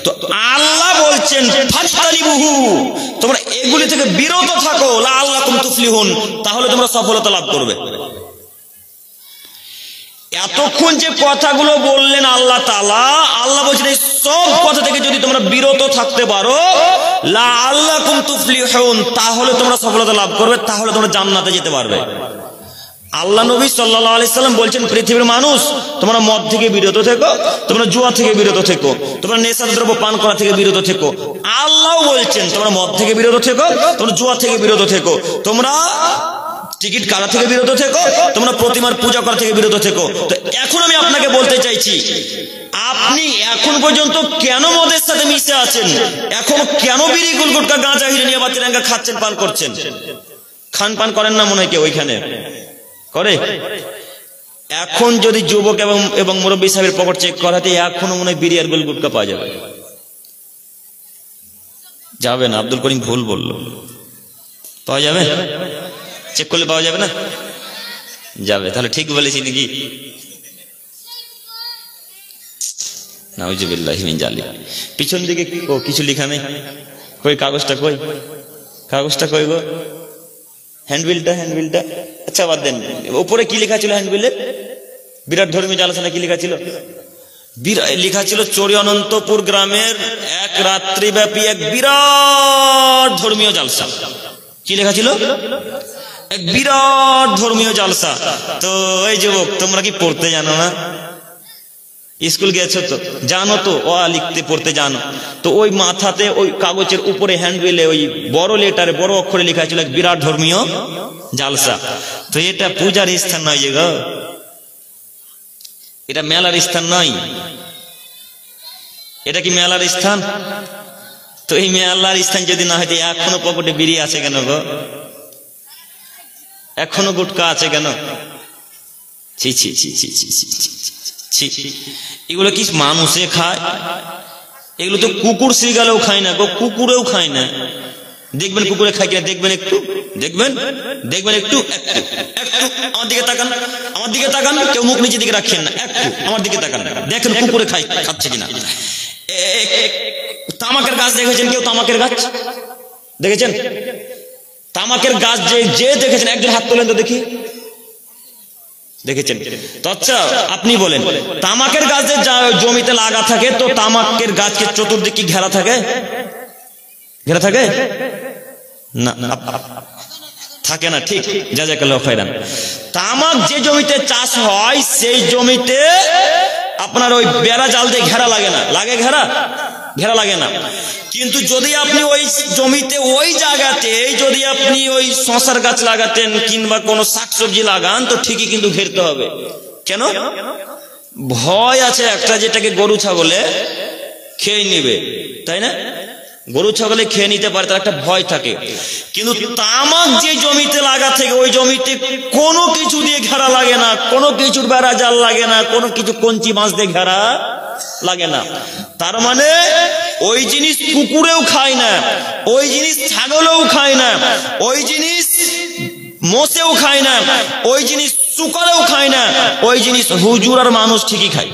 তো আল্লাহ বলছেন, ফাজতানিবুহু, তোমরা এগুলি থেকে বিরত থাকো, লাআল্লাকুম তুফলিহুন, তাহলে তোমরা সফলতা লাভ করবে। এতক্ষণ যে কথাগুলো বললেন আল্লাহ তাআলা, আল্লাহ বলছেন এই সব কথা থেকে যদি তোমরা বিরত থাকতে পারো, লাআল্লাকুম তুফলিহুন, তাহলে তোমরা সফলতা লাভ করবে, তাহলে তোমরা জান্নাতে যেতে পারবে। আল্লাহ নবী সাল্লাল্লাহু আলাইহি সাল্লাম বলছেন, পৃথিবীর মানুষ তোমরা মদ থেকে বিরত থেকো, তোমরা জুয়া থেকে বিরত থেকো, তোমরা নেশা দ্রব্য পান করা থেকে বিরত থেকো। আল্লাহ বলছেন তোমরা মদ থেকে বিরত থেকো, তোমরা জুয়া থেকে বিরত থেকো, তোমরা টিকিট কাটা থেকে বিরত থেকো, তোমরা প্রতিমার পূজা করা থেকে বিরত থেকো। তো এখন আমি আপনাকে বলতে চাইছি, আপনি এখন পর্যন্ত কেন মদের সাথে মিশে আছেন? এখন কেন বিড়ি, গুলগুটকা, গাঁজা, হিরেনিয়া, বাতিরাঙ্গা খাচ্ছেন, পান করছেন? খান পান করেন না মনে হয় কেউ ওইখানে করে? এখন যদি যুবক এবং মুরব্বী সাহেবের পকেট চেক করাতে এখনো মনে হয় বিড়ি আর গুলগুটকা পাওয়া যাবে? যাবে না? আব্দুল করিম ভুল বললো। পাওয়া যাবে? চেক করলে পাওয়া যাবে না? যাবে। তাহলে ঠিক বলেছি নাকি? নাউজুবিল্লাহি মিন জালিক। পিছন দিকে কিছু লেখা নেই? কই কাগজটা? কই কাগজটা? কই গো? হ্যান্ডবিলটা? আচ্ছা বাদ দেন। উপরে কি লেখা ছিল হ্যান্ডবিলে? বিরাট ধর্মীয় আলোচনা কি লেখা ছিল? লেখা ছিল চরি অনন্তপুর গ্রামের 1 রাত্রি ব্যাপী এক বিরাট ধর্মীয় জালসা। কি লেখা ছিল? এক বিরাট ধর্মীয় জলসা। তো এই যুবক, তোমরা কি পড়তে জানো না? স্কুল গেছো তো, জানো তো অ লিখতে পড়তে জানো তো। ওই মাথাতে ওই কাগজের উপরে হ্যান্ডবিলে ওই বড় লেটারে বড় অক্ষরে লেখা ছিল এক বিরাট ধর্মীয় জালসা। তো এটা পূজার স্থান নয় যে গো, এটা মেলার স্থান নয়। এটা কি মেলার স্থান? তো এই মেলার স্থান যদি না হয়তো এখনো পকেটে বিড়ি আছে কেন গো? এখনো গুটকা আছে কেন? ছি ছি ছি ছি ছি ছি ছি ছি। এগুলো কি মানুষে খায়? এগুলো তো কুকুর শ্রীগালেও খায় না গো, কুকুরেও খায় না। দেখবেন কুকুরে খায় কিনা, দেখবেন একটু, দেখবেন দেখবেন একটু একটু আমার দিকে তাকান, আমার দিকে তাকান। কেউ মুখ নিচে দিকে রাখেন না, একটু আমার দিকে তাকান, দেখেন কুকুরে খাচ্ছে কিনা। তামাকের গাছ দেখেছেন কেউ? তামাকের গাছ দেখেছেন? তামাকের গাছ যে দেখেছেন, একজন হাত তোলেন তো দেখি। দেখেছেন তো? আচ্ছা আপনি বলেন, তামাকের গাছ যে জমিতে লাগা থাকে, তো তামাকের গাছকে চতুর্দিকে ঘেরা থাকে? ঘেরা থাকে না, থাকে না। ঠিক, জাযাকাল্লাহু খাইরান। তামাক যে জমিতে চাষ হয় সেই জমিতে আপনার ওই বেড়া জাল দিয়ে ঘেরা লাগে না। লাগে ঘেরা? ঘেরা লাগে না। কিন্তু যদি আপনি ওই জমিতে ওই জায়গাতে যদি আপনি ওই শশার গাছ লাগাতেন কিংবা কোনো শাকসবজি লাগান, তো ঠিকই কিন্তু ঘেরতে হবে। কেন? ভয় আছে একটা, যেটাকে গরু ছাগলে খেয়ে নিবে, তাই না? গরু ছাগলে খেয়ে নিতে পারে, তার একটা ভয় থাকে। কিন্তু তামাক যে জমিতে লাগা থেকে ওই জমিতে কোনো কিছু দিয়ে ঘেরা লাগে না, কোনো কিছুর বেড়া জাল লাগে না, কোনো কিছু কঞ্চি মাছ দিয়ে ঘেরা লাগে না। তার মানে ওই জিনিস কুকুরেও খায় না, ওই জিনিস ছাগলেও খায় না, ওই জিনিস মোষেও খায় না, ওই জিনিস শুকরেও খায় না, ওই জিনিস হুজুর আর মানুষ ঠিকই খায়।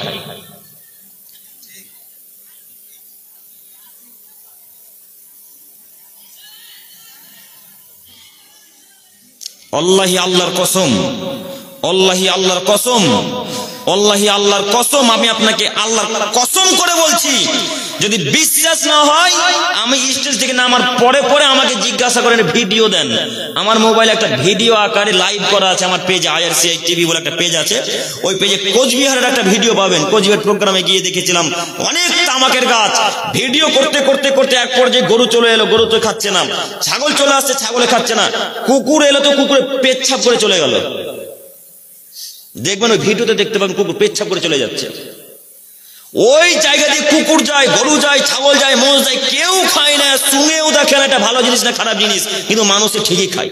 আল্লাহি আল্লাহর কসম, আল্লাহি আল্লাহর কসম, আল্লাহি আল্লাহর কসম, আমি আপনাকে আল্লাহর কসম করে বলছি, যদি বিশ্বাস না হয় আমি স্টেজ থেকে নামার পরে পরে আমাকে জিজ্ঞাসা করেন, ভিডিও দেন। আমার মোবাইলে একটা ভিডিও আকারে লাইভ করা আছে, আমার পেজে IRCI টিভি বলে একটা পেজ আছে, ওই পেজে কোচবিহারের একটা ভিডিও পাবেন। কোচবিহার প্রোগ্রামে গিয়ে দেখেছিলাম অনেক তামাকের গাছ। ভিডিও করতে করতে করতে এক পর্যায়ে গরু চলে এলো, গরু তো খাচ্ছে না, ছাগল চলে আসছে, ছাগলে খাচ্ছে না, কুকুর এলো তো কুকুরে পেচ্ছাপ করে চলে গেল। দেখবেন ওই ভিডিওতে দেখতে পাবেন কুকুর পেচ্ছাপ করে চলে যাচ্ছে। ওই জায়গা দিয়ে কুকুর যায়, গরু যায়, ছাগল যায়, মোষ যায়, কেউ খায় না, শুনেও দেখে না এটা ভালো জিনিস না খারাপ জিনিস, কিন্তু মানুষে ঠিকই খায়।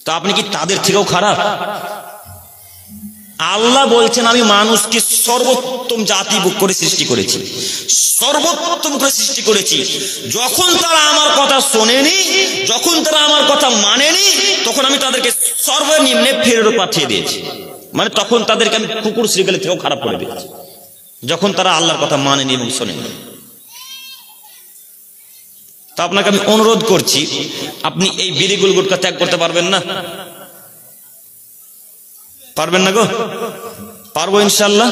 তো আপনি কি তাদের থেকেও খারাপ? আল্লাহ বলছেন আমি মানুষকে সর্বোত্তম জাতি করে সৃষ্টি করেছি, সর্বোত্তম করে সৃষ্টি করেছি। যখন তারা আমার কথা শোনেনি, যখন তারা আমার কথা মানেনি, তখন আমি তাদেরকে সর্বনিম্নে ফেরত পাঠিয়ে দিয়েছি। মানে তখন তাদেরকে আমি কুকুর শ্রীগালের থেকেও খারাপ করে দিয়েছি, যখন তারা আল্লাহর কথা মানেনি এবং শোনেনি। তা আপনাকে আমি অনুরোধ করছি, আপনি এই বিড়ি গুটখা ত্যাগ করতে পারবেন না? পারবেন না গো? পারবো ইনশাল্লাহ,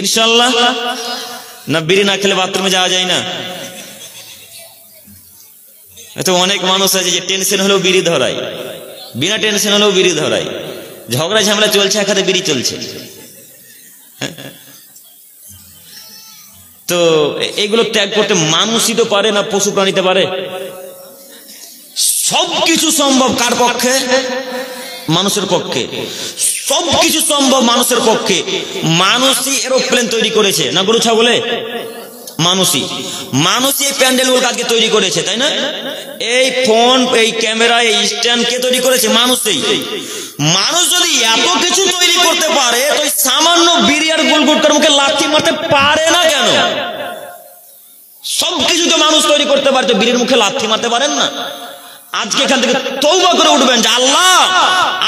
ইনশাল্লাহ। না বিড়ি না খেলে বাথরুমে যাওয়া যায় না? এত অনেক মানুষ আছে যে টেনশন হলেও বিড়ি ধরায়, বিনা টেনশন হলেও বিড়ি ধরায়, ঝগড়া ঝামেলা চলছে, এক হাতে বিড়ি চলছে। তো এগুলো ত্যাগ করতে মানুষই তো পারে না, পশু প্রাণীতে পারে? সবকিছু সম্ভব কার পক্ষে? মানুষের পক্ষে। সবকিছু সম্ভব মানুষের পক্ষে। মানুষই এরোপ্লেন তৈরি করেছে না গরু ছাগলে? মানুষই, মানুষই এই প্যান্ডেলগুলো আজকে তৈরি করেছে, তাই না? এই ফোন, এই ক্যামেরা, এই স্ট্যান্ড কে তৈরি করেছে? মানুষই। মানুষ যদি এত কিছু তৈরি করতে পারে, তো সামান্য বিড়ি আর গুটখার মুখে লাথি মারতে পারে না কেন? সবকিছু তো মানুষ তৈরি করতে পারে, তো বিড়ির মুখে লাথি মারতে পারেন না? আজকে এখান থেকে তওবা করে উঠবেন যে আল্লাহ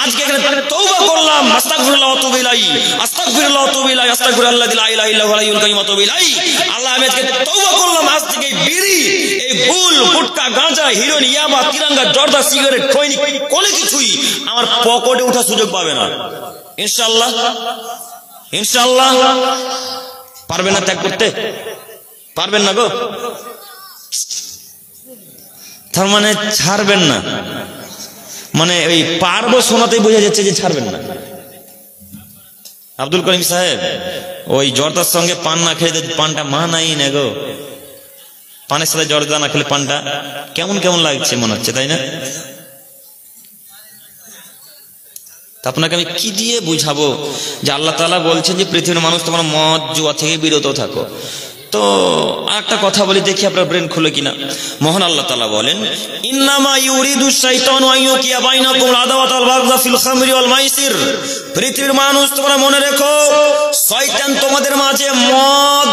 আজকে এখানে তওবা করলাম, আস্তাগফিরুল্লাহ ওয়া আতুবু ইলাইহি, আস্তাগফিরুল্লাহ ওয়া আতুবু ইলাইহি, আস্তাগফিরুল্লাহ লা ইলাহা ইল্লা হুয়াল হাইয়ুল কাইয়্যুম ওয়া আতুবু ইলাইহি। আল্লাহ আমি আজকে তওবা করলাম, আজ থেকে বিড়ি, এই গুল, গুটকা, গাঁজা, হিরোইন, ইয়াবা, তিরঙ্গা, জর্দা, সিগারেট, খৈনি, কোনো কিছুই আমার পকেটে ওঠার সুযোগ পাবে না ইনশাআল্লাহ। ইনশাআল্লাহ। পারবেন না ত্যাগ করতে? পারবেন না গো? তার মানে ছাড়বেন না, মানে ওই পারবো শোনাতেই বোঝা যাচ্ছে যে ছাড়বেন না। আব্দুল করিম সাহেব ওই জর্দার সঙ্গে পান না খেলে পানটা মা নাই না গো, পানের সাথে জর্দা না খেলে পানটা কেমন কেমন লাগছে মনে হচ্ছে, তাই না? আপনাকে আমি কি দিয়ে বুঝাবো যে আল্লাহ তাআলা বলছেন যে পৃথিবীর মানুষ তোমরা মদ জুয়া থেকে বিরত থাকো। তো একটা কথা বলি, দেখি আপনার ব্রেন খুলে কিনা। মহান আল্লাহ তাআলা বলেন, ইন্নামা ইউরিদু শাইতানু আইয়ুকিয়া বাইনাকুম আদাওয়াত ওয়াল বাগদা ফিল খামরি ওয়াল মাইসির। পৃথিবীর মানুষ তোমরা মনে রেখো, শয়তান তোমাদের মাঝে মদ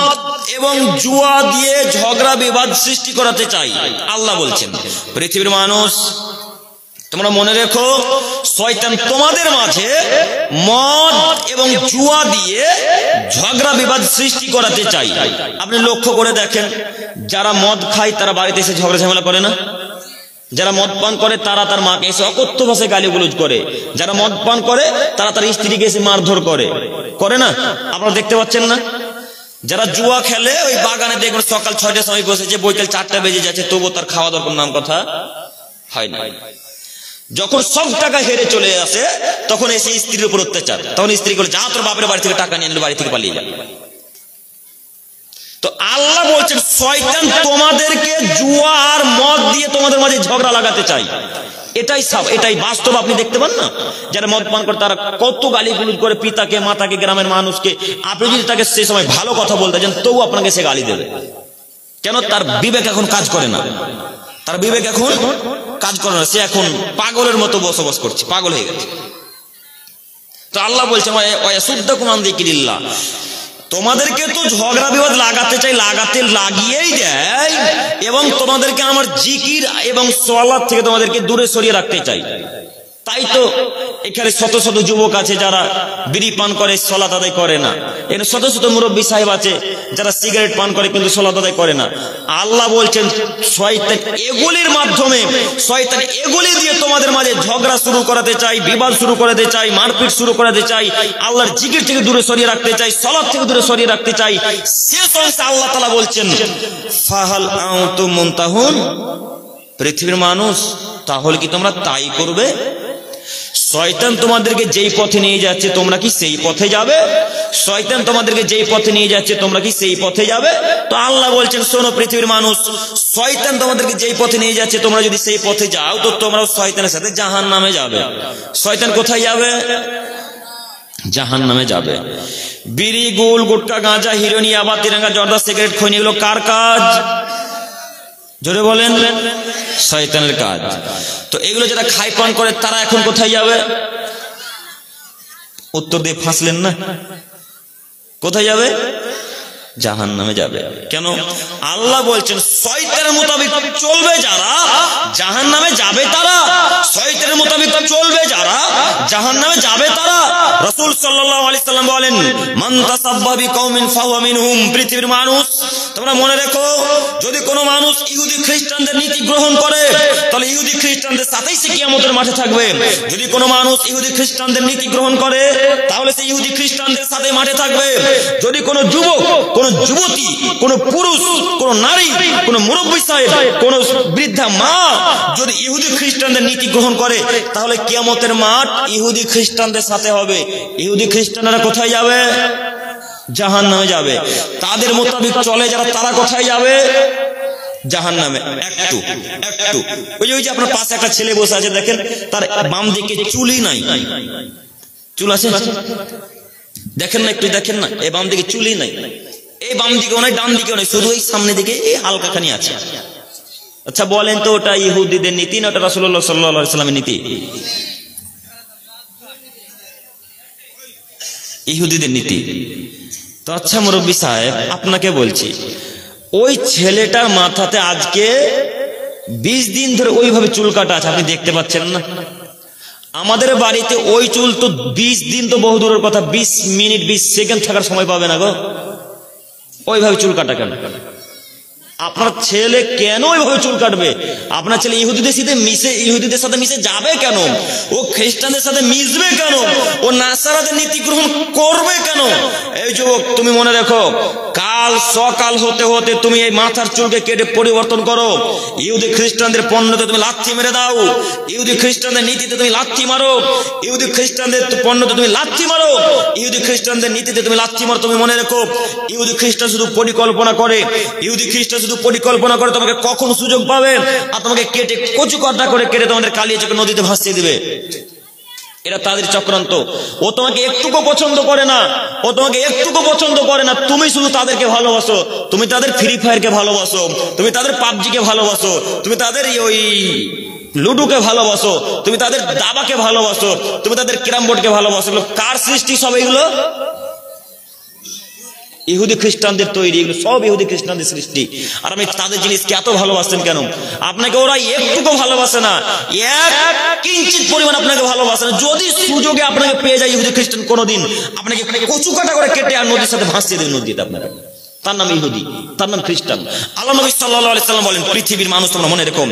এবং জুয়া দিয়ে ঝগড়া বিবাদ সৃষ্টি করাতে চায়। আল্লাহ বলছেন পৃথিবীর মানুষ তোমরা মনে রেখো, শয়তান তোমাদের মাঝে মদ এবং জুয়া দিয়ে ঝগড়া বিবাদ সৃষ্টি করাতে চাই। আপনি লক্ষ্য করে দেখেন, যারা মদ খায় তারা বাড়িতে এসে ঝগড়া ঝামেলা করে না? যারা মদ পান করে তারা তার মাকে এসে অকথ্য ভাষায় গালিগুলোজ করে। যারা মদ পান করে তারা তার স্ত্রীকে এসে মারধর করে না? আপনারা দেখতে পাচ্ছেন না? যারা জুয়া খেলে ওই বাগানে দেখবেন সকাল 6টার সময় বসেছে, বৈকাল 4টা বেজে যাচ্ছে, তবুও তার খাওয়া দাওয়ার নাম কথা হয় না। যখন সব টাকা হেরে চলে আসে তখন এসে স্ত্রীর উপর অত্যাচার, তখন স্ত্রী বলে যা তোর বাপের বাড়ি থেকে টাকা নিয়ে আনলে বাড়ি থেকে পালিয়ে যাবে। তো আল্লাহ বলছেন শয়তান তোমাদেরকে জুয়া আর মদ দিয়ে তোমাদের মাঝে ঝগড়া লাগাতে চাই। এটাই বাস্তব, আপনি দেখতে পান না? যারা মদ পান করে তারা কত গালিগুলোজ করে পিতাকে, মাতাকে, গ্রামের মানুষকে। আপনি যদি তাকে সেই সময় ভালো কথা বলতে চান তবু আপনাকে সে গালি দেবে। কেন? তার বিবেক এখন কাজ করে না, তার বিবেক এখন কাজ করে না, সে এখন পাগলের মতো বসবাস করছে, পাগল হয়ে গেছে। তো আল্লাহ বলছে ওয়াসুদ্দাকুম আন যিকরিল্লাহ, তোমাদেরকে তো ঝগড়া বিবাদ লাগিয়েই দেয় এবং তোমাদেরকে আমার জিকির এবং সালাত থেকে তোমাদেরকে দূরে সরিয়ে রাখতে চাই। তাই তো এখানে শত শত যুবক আছে যারা বিড়ি পান করে সালাত আদায় করে না, এখানে শত শত মুরব্বী সাহেব আছে যারা সিগারেট পান করে কিন্তু সালাত আদায় করে না। আল্লাহ বলছেন শয়তান এগুলির মাধ্যমে, শয়তান এগুলি দিয়ে তোমাদের মাঝে ঝগড়া শুরু করাতে চাই, বিবাদ শুরু করাতে চাই, মারপিট শুরু করাতে চাই, আল্লাহর জিকির থেকে দূরে সরিয়ে রাখতে চাই, সালাত থেকে দূরে সরিয়ে রাখতে চাই। শেষ অংশে আল্লাহ তাআলা বলছেন ফাহাল আনতুম মুনতাহুন, পৃথিবীর মানুষ তাহলে কি তোমরা তাই করবে? শয়তান তোমাদেরকে যেই পথে নিয়ে যাচ্ছে তোমরা কি সেই পথে যাবে? শয়তান তোমাদেরকে যেই পথে নিয়ে যাচ্ছে তোমরা কি সেই পথে যাবে? তো আল্লাহ বলছেন শোনো পৃথিবীর মানুষ, শয়তান তোমাদেরকে যেই পথে নিয়ে যাচ্ছে তোমরা যদি সেই পথে যাও তো তোমরাও শয়তানের সাথে জাহান্নামে যাবে। শয়তান কোথায় যাবে? জাহান্নামে যাবে। বিড়ি, গুল, গুটকা, গাঁজা, হিরোইন, ইয়াবা, তিরঙ্গা, জর্দা, সিগারেট, খৈনি এগুলো কার কাজ? জোরে বলেন, শয়তানের কাজ। তো এগুলো যারা খাই পান করে তারা এখন কোথায় যাবে? উত্তর দিয়ে ফাঁসলেন না, কোথায় যাবে? জাহান্নামে যাবে। কেন? আল্লাহ বলছেন শয়তানের মোতাবেক চলবে যারা জাহান্নামে যাবে তারা, শয়তানের মোতাবেক চলবে যারা জাহান্নামে যাবে তারা। রাসূল সাল্লাল্লাহু আলাইহি সাল্লাম বলেন মান তাসাব্বা বিকওমিন ফাহুয়া মিনহুম। পৃথিবীর মানুষ তোমরা মনে রেখো, যদি কোনো মানুষ ইহুদি খ্রিস্টানদের নীতি গ্রহণ করে তাহলে ইহুদি খ্রিস্টানদের সাথেই সে কিয়ামতের মাঠে থাকবে। যদি কোনো মানুষ ইহুদি খ্রিস্টানদের নীতি গ্রহণ করে তাহলে সে ইহুদি খ্রিস্টানদের সাথে মাঠে থাকবে। যদি কোনো যুবক, কোনো যুবতী, কোনো পুরুষ, কোনো নারী, কোনো মুরব্বী সাহেব, কোনো বৃদ্ধা মা যদি ইহুদি খ্রিস্টানদের নীতি গ্রহণ করে তাহলে কিয়ামতের মাঠ ইহুদি খ্রিস্টানদের সাথে হবে। ইহুদি খ্রিস্টানরা কোথায় যাবে? জাহান্নামে যাবে। তাদের মোতাবেক চলে যারা তারা কোথায় যাবে? জাহান্নামে। একটু ওই যে আপনার পাশে একটা ছেলে বসে আছে দেখেন, তার বাম দিকে চুলই নাই। চুল আছে দেখেন না, একটু দেখেন না, এই বাম দিকে চুলই নাই। এই বাম দিকেও নাই, ডান দিকেও নাই, শুধু এই সামনে দিকে এই হালকাখানি আছে। আচ্ছা বলেন তো ওটা ইহুদিদের নীতি না ওটা রাসূলুল্লাহ সাল্লাল্লাহু আলাইহি ওয়াসাল্লামের নীতি? ইহুদিদের নীতি। তো আচ্ছা মুরব্বী সাহেব আপনাকে বলছি, ওই ছেলেটার মাথাতে আজকে 20 দিন ধরে ওইভাবে চুল কাটা আছে, আপনি দেখতে পাচ্ছেন না? আমাদের বাড়িতে ওই চুল তো 20 দিন তো বহু দূরের কথা, 20 মিনিট 20 সেকেন্ড থাকার সময় পাবে না গো। ওইভাবে চুল কাটা কেন? আপনার ছেলে কেন ওইভাবে চুল কাটবে? আপনার ছেলে ইহুদিদের সাথে মিশে যাবে কেন? ও খ্রিস্টানদের সাথে মিশবে কেন? ও নাসারাদের নীতি গ্রহণ করবে কেন? এই যুবক তুমি মনে রেখো, কাল সকাল হতে হতে তুমি এই মাথার চুলকে কেটে পরিবর্তন করো। ইহুদি খ্রিস্টানদের পণ্যতে তুমি লাথি মেরে দাও, ইহুদি খ্রিস্টানদের নীতিতে তুমি লাথি মারো, ইহুদি খ্রিস্টানদের পণ্যতে তুমি লাথি মারো, ইহুদি খ্রিস্টানদের নীতিতে তুমি লাথি মারো। তুমি মনে রেখো, ইহুদি খ্রিস্টান শুধু পরিকল্পনা করে, ইহুদি খ্রিস্টান শুধু পরিকল্পনা করে তোমাকে কখন সুযোগ পাবে আর তোমাকে কেটে কচু কাটা করে কেটে তোমাদের কালিয়ে চোখে নদীতে ভাসিয়ে দিবে। এটা তাদের চক্রান্ত। ও তোমাকে একটুকু পছন্দ করে না, ও তোমাকে একটুকু পছন্দ করে না। তুমি শুধু তাদেরকে ভালোবাসো, তুমি তাদের ফ্রি ফায়ারকে ভালোবাসো, তুমি তাদের পাবজিকে ভালোবাসো, তুমি তাদের ওই লুডুকে ভালোবাসো, তুমি তাদের দাবাকে ভালোবাসো, তুমি তাদের ক্যারাম বোর্ডকে ভালোবাসো। কার সৃষ্টি সব এগুলো? ইহুদি খ্রিস্টানদের তৈরি, এগুলো সব ইহুদি খ্রিস্টানদের সৃষ্টি। আর আপনি তাদের জিনিসকে এত ভালোবাসেন কেন? আপনাকে ওরা একটুকু ভালোবাসে না, এক কিঞ্চিত পরিমাণ আপনাকে ভালোবাসে না। যদি সুযোগে আপনাকে পেয়ে যায় ইহুদি খ্রিস্টান কোনোদিন, আপনাকে কচু কাটা করে কেটে আর নদীর সাথে ভাসিয়ে দেবে নদীতে আপনারা, তার নাম ইহুদি, তার নাম খ্রিস্টান। আল্লাহ নবী সাল্লাল্লাহু আলাইহি সাল্লাম বলেন, পৃথিবীর মানুষ তোমরা মনে রেখো,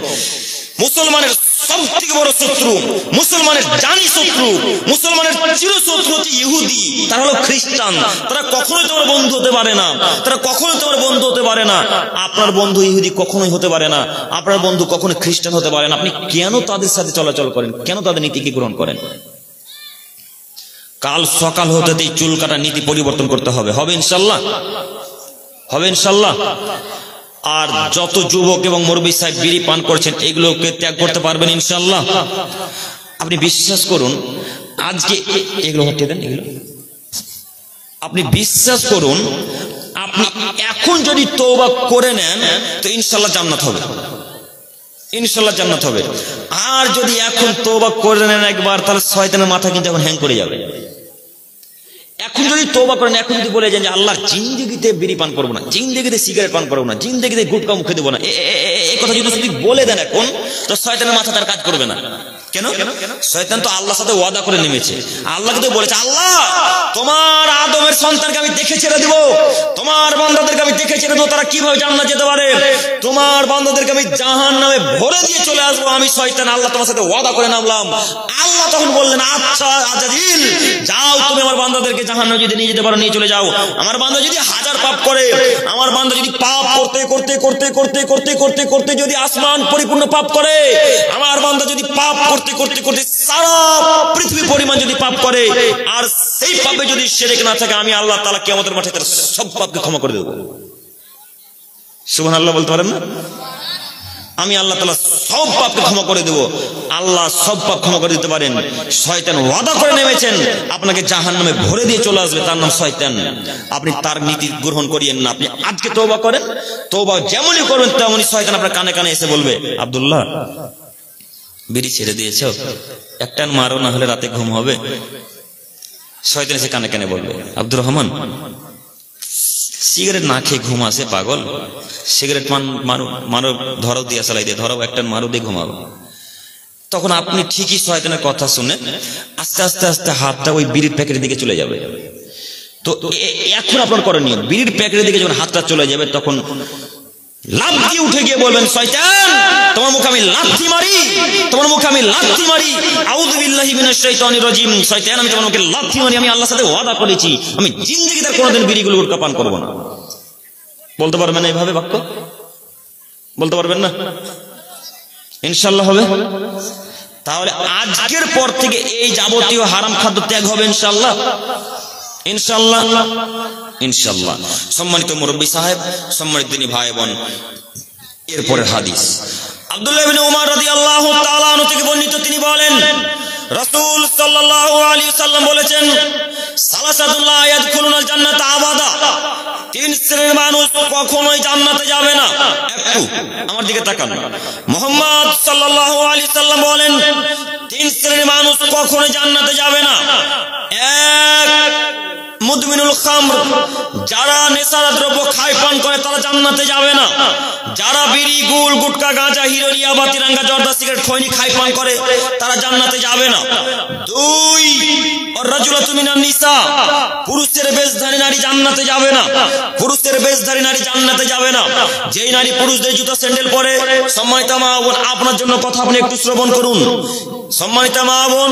মুসলমানের সবথেকে বড় শত্রু, মুসলমানের জানি শত্রু, মুসলমানের চিরশত্রু হচ্ছে ইহুদি, তারা হলো খ্রিস্টান। তারা কখনোই তোমার বন্ধু হতে পারে না, তারা কখনোই তোমার বন্ধু হতে পারে না। আপনার বন্ধু ইহুদি কখনোই হতে পারে না, আপনার বন্ধু কখনোই খ্রিস্টান হতে পারে না। আপনি কেন তাদের সাথে চলাচল করেন? কেন তাদের নীতিকে গ্রহণ করেন? কাল সকাল হতেই চুল কাটা নীতি পরিবর্তন করতে হবে। হবে ইনশাল্লাহ, হবে ইনশাল্লাহ। আর যত যুবক এবং মুরব্বি সাহেব বিড়ি পান করছেন, এগুলোকে ত্যাগ করতে পারবেন ইনশাল্লাহ। আপনি বিশ্বাস করুন, আজকে এগুলো হতে দেন, এগুলো আপনি বিশ্বাস করুন, আপনি এখন যদি তওবা করে নেন তো ইনশাল্লাহ জান্নাত হবে, ইনশাল্লাহ জান্নাত হবে। আর যদি এখন তওবা করে নেন একবার, তাহলে শয়তানের মাথা কিন্তু এখন হ্যাং করে যাবে। এখন যদি তওবা করেন, এখন যদি বলে যান যে আল্লাহর জিন্দেগিতে বিড়ি পান করবো না, জিন্দেগিতে সিগারেট পান করবো না, জিন্দেগিতে গুটকা মুখে দেবো না, এই কথা যদি বলে দেন এখন, তো শয়তানের মাথা তার কাজ করবে না। কেন? শয়তান তো আল্লাহর সাথে ওয়াদা করে নেমেছে। আল্লাহকে তো বলেছে, আল্লাহ তোমার আদমের সন্তানকে আমি দেখে ছেড়ে দিব, তোমার বান্দাদেরকে আমি দেখে ছেড়ে দেবো, তারা কিভাবে জান্নাত যেতে পারে, তোমার বান্দাদেরকে আমি জাহান্নামে ভরে দিয়ে চলে আসবো। আমি শয়তান আল্লাহ তোমার সাথে ওয়াদা করে নামলাম। আল্লাহ তখন বললেন, আচ্ছা আজাজিল, যাও তুমি আমার বান্দাদেরকে জাহান্নামে যদি নিয়ে যেতে পারো নিয়ে চলে যাও। আমার বান্দা যদি হাজার পাপ করে, আমার বান্দা যদি পাপ করতে করতে করতে করতে করতে করতে করতে যদি আসমান পরিপূর্ণ পাপ করে, আমার বান্দা যদি পাপ করতে করতে করতে সারা পৃথিবী পরিমাণ যদি পাপ করে, আর সেই পাপে যদি শিরক না থাকে, আমি আল্লাহ তাআলা কিয়ামতের মাঠে তার সব পাপকে ক্ষমা করে দেব। সুবহানাল্লাহ বলতে পারেন না? আমি আল্লাহ তাআলা সব পাপকে ক্ষমা করে দেব। আল্লাহ সব পাপ ক্ষমা করে দিতে পারেন। শয়তান ওয়াদা করে নেমেছেন আপনাকে জাহান্নামে ভরে দিয়ে চলে আসবে, তার নাম শয়তান। আপনি তার নীতি গ্রহণ করিয়েন না। আপনি আজকে তওবা করেন, তওবা যেমনই করবেন তেমনই শয়তান আপনার কানে কানে এসে বলবে, আব্দুল্লাহ বিড়ি ছেড়ে দিয়েছো, একটা মারো, না হলে রাতে ঘুম হবে। শয়তান এসে কানে কানে বলবে, আব্দুর রহমান সিগারেট না খেয়ে ঘুম আসে পাগল, সিগারেট মারো, মারো, ধরো দিয়া চালাই দিয়ে ধরো, একটা মারো দিয়ে ঘুমাবো। তখন আপনি ঠিকই শয়তানের কথা শুনে আস্তে আস্তে আস্তে হাতটা ওই বিড়ির প্যাকেটের দিকে চলে যাবে। তো এখন আপনার করণীয়, বিড়ির প্যাকেটের দিকে যখন হাতটা চলে যাবে, তখন লাফ দিয়ে উঠে গিয়ে বলবেন, শয়তান তোমার মুখে আমি লাথি মারি, তোমার মুখে আমি লাথি মারি, আউযু বিল্লাহি মিনাশ শাইতানির রাজিম। শয়তান আমি তোমার মুখে লাথি মারি, আমি আল্লাহর সাথে ওয়াদা করেছি আমি জিন্দেগিতে কোনোদিন বিড়িগুলো গুটখা পান করব না। বলতে পারবেন না এইভাবে বাক্য? বলতে পারবেন না? ইনশাআল্লাহ হবে। তাহলে আজকের পর থেকে এই যাবতীয় হারাম খাদ্য ত্যাগ হবে ইনশাআল্লাহ, ইনশাআল্লাহ, ইনশাআল্লাহ। সম্মানিত মুরব্বী সাহেব, সম্মানিত দিনী ভাই বোন, এরপরের হাদিস আব্দুল্লাহ ইবনে উমর রাদিয়াল্লাহু তাআলা আনহু থেকে বর্ণিত। তিনি বলেন, রাসূল সাল্লাল্লাহু আলাইহি ওয়াসাল্লাম বলেছেন, সালাসাতুল লা ইয়াদখুলুনাল জান্নাতা আবাদা, তিন শ্রেণীর মানুষ কখনোই জান্নাতে যাবে না। একটু আমার দিকে তাকান। মুহাম্মদ সাল্লাল্লাহু আলাইহি ওয়াসাল্লাম বলেন, তিন শ্রেণীর মানুষ কখনোই জান্নাতে যাবে না। এক, মুদমিনুল খামর, যারা নেশার দ্রব্য খায় পান করে, তারা জান্নাতে যাবে না। যারা বিড়ি গুল গুটকা গাঁজা হিরোইন ইয়াবা তিরঙ্গা জর্দা সিগারেট খৈনি খাই পান করে তারা জান্নাতে যাবে না। দুই, রাজুলাতু মিনান নিসা, পুরুষের বেশধারী নারী জান্নাতে যাবে না। পুরুষের বেশধারী নারী জান্নাতে যাবে না। যেই নারী পুরুষদের জুতা স্যান্ডেল পরে, সম্মানিত মা বোন আপনার জন্য কথা আপনি একটু শ্রবণ করুন। সম্মানিত মা বোন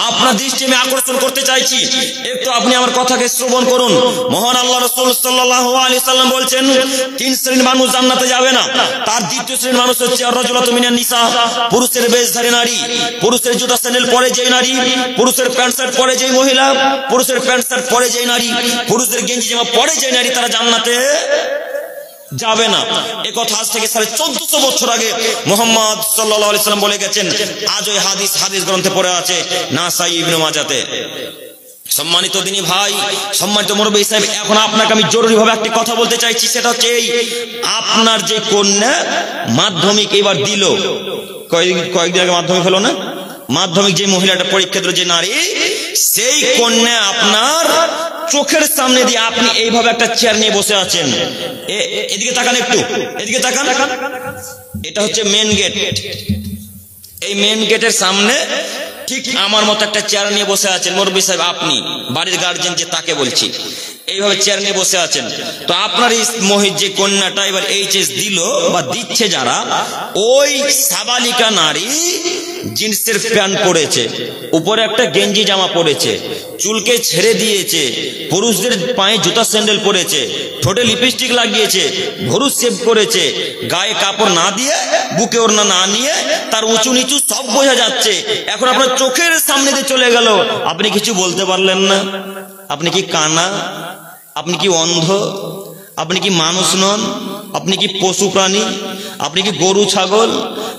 আপনার দৃষ্টি আমি আকর্ষণ করতে চাইছি, একটু আপনি আমার কথাকে শ্রবণ করুন। মহান আল্লাহ রাসূল সাল্লাল্লাহু আলাইহি সাল্লাম বলছেন তিন শ্রেণীর মানুষ জান্নাতে যাবে না। তার দ্বিতীয় শ্রেণীর মানুষ হচ্ছে রাজুলাতু মিনান নিসা, পুরুষের বেশধারী নারী, পুরুষের জুতা স্যান্ডেল পরে যেই নারী, পুরুষের প্যান্ট শার্ট পরে যেই মহিলা, পুরুষের প্যান্ট শার্ট পরে যেই নারী, পুরুষদের গেঞ্জি জামা পরে যেই নারী, তারা জান্নাতে যাবে না। এ কথা আজ থেকে 1450 বছর আগে মুহাম্মদ সাল্লাল্লাহু আলাইহি সাল্লাম বলে গেছেন। আজ ওই হাদিস গ্রন্থে পড়ে আছে নাসাই ইবনে মাজাতে। সম্মানিত দিনী ভাই, সম্মানিত মুরব্বী সাহেব, এখন আপনাকে আমি জরুরি ভাবে একটি কথা বলতে চাইছি, সেটা হচ্ছে এই আপনার যে কন্যা মাধ্যমিক এবার দিল, কয়েকদিন আগে মাধ্যমিক হলো না, মাধ্যমিক যে মহিলাটা পরীক্ষা দিল, যে নারী, সেই কন্যা আপনার চোখের সামনে দিয়ে আপনি এইভাবে একটা চেয়ার নিয়ে বসে আছেন। এদিকে তাকান, একটু এদিকে তাকান। এটা হচ্ছে মেন গেট। এই মেন গেটের সামনে ঠিক আমার মতো একটা চেয়ার নিয়ে বসে আছেন মুরব্বী সাহেব, আপনি বাড়ির গার্জেন যে তাকে বলছি, এইভাবে চেয়ার নিয়ে বসে আছেন। তো আপনার এই যে কন্যাটা এবার এইচএস দিল বা দিচ্ছে যারা, ওই সাবালিকা নারী জিন্সের প্যান্ট পরেছে, উপরে একটা গেঞ্জি জামা পরেছে, চুলকে ছেড়ে দিয়েছে, পুরুষদের পায়ে জুতা স্যান্ডেল পরেছে, ঠোঁটে লিপস্টিক লাগিয়েছে, ভরু সেভ করেছে, গায়ে কাপড় না দিয়ে, বুকে ওড়না না নিয়ে, তার উঁচু নিচু সব বোঝা যাচ্ছে। এখন আপনার চোখের সামনে দিয়ে চলে গেল, আপনি কিছু বলতে পারলেন না। আপনি কি কানা? আপনি কি অন্ধ? আপনি কি মানুষ নন? আপনি কি পশু প্রাণী? আপনি কি গরু ছাগল?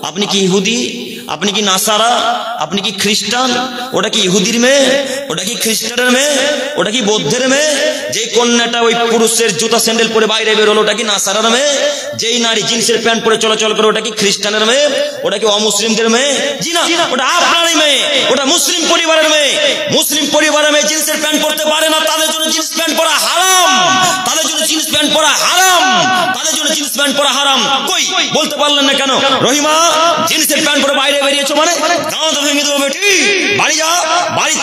আপনি কি ইহুদি? আপনি কি নাসারা? আপনি কি খ্রিস্টান? ওটা কি ইহুদির মেয়ে? ওটা কি খ্রিস্টানের মেয়ে? ওটা কি বৌদ্ধের মেয়ে? যেই কন্যাটা ওই পুরুষের জুতা স্যান্ডেল পরে বাইরে বেরোলো, ওটা কি নাসারার মেয়ে? যেই নারী জিন্সের প্যান্ট পরে চলাচল করে, ওটা কি খ্রিস্টানের মেয়ে? ওটা কি অমুসলিমদের মেয়ে? জি না, ওটা আপনারই মেয়ে, ওটা মুসলিম পরিবারের মেয়ে। মুসলিম পরিবারের মেয়ে জিন্সের প্যান্ট পরতে পারে না, তাদের জন্য জিন্স প্যান্ট পরা হারাম, তাদের জন্য জিন্স প্যান্ট পরা হারাম, তাদের জন্য জিন্স প্যান্ট পরা হারাম। কই বলতে পারলেন না কেন? রহিমা, জিন্সের প্যান্ট পরে বাইরে বেরিয়েছো মানে গাঁদা ভেঙে দেবো বেটি, বাড়ি যা। বাড়ি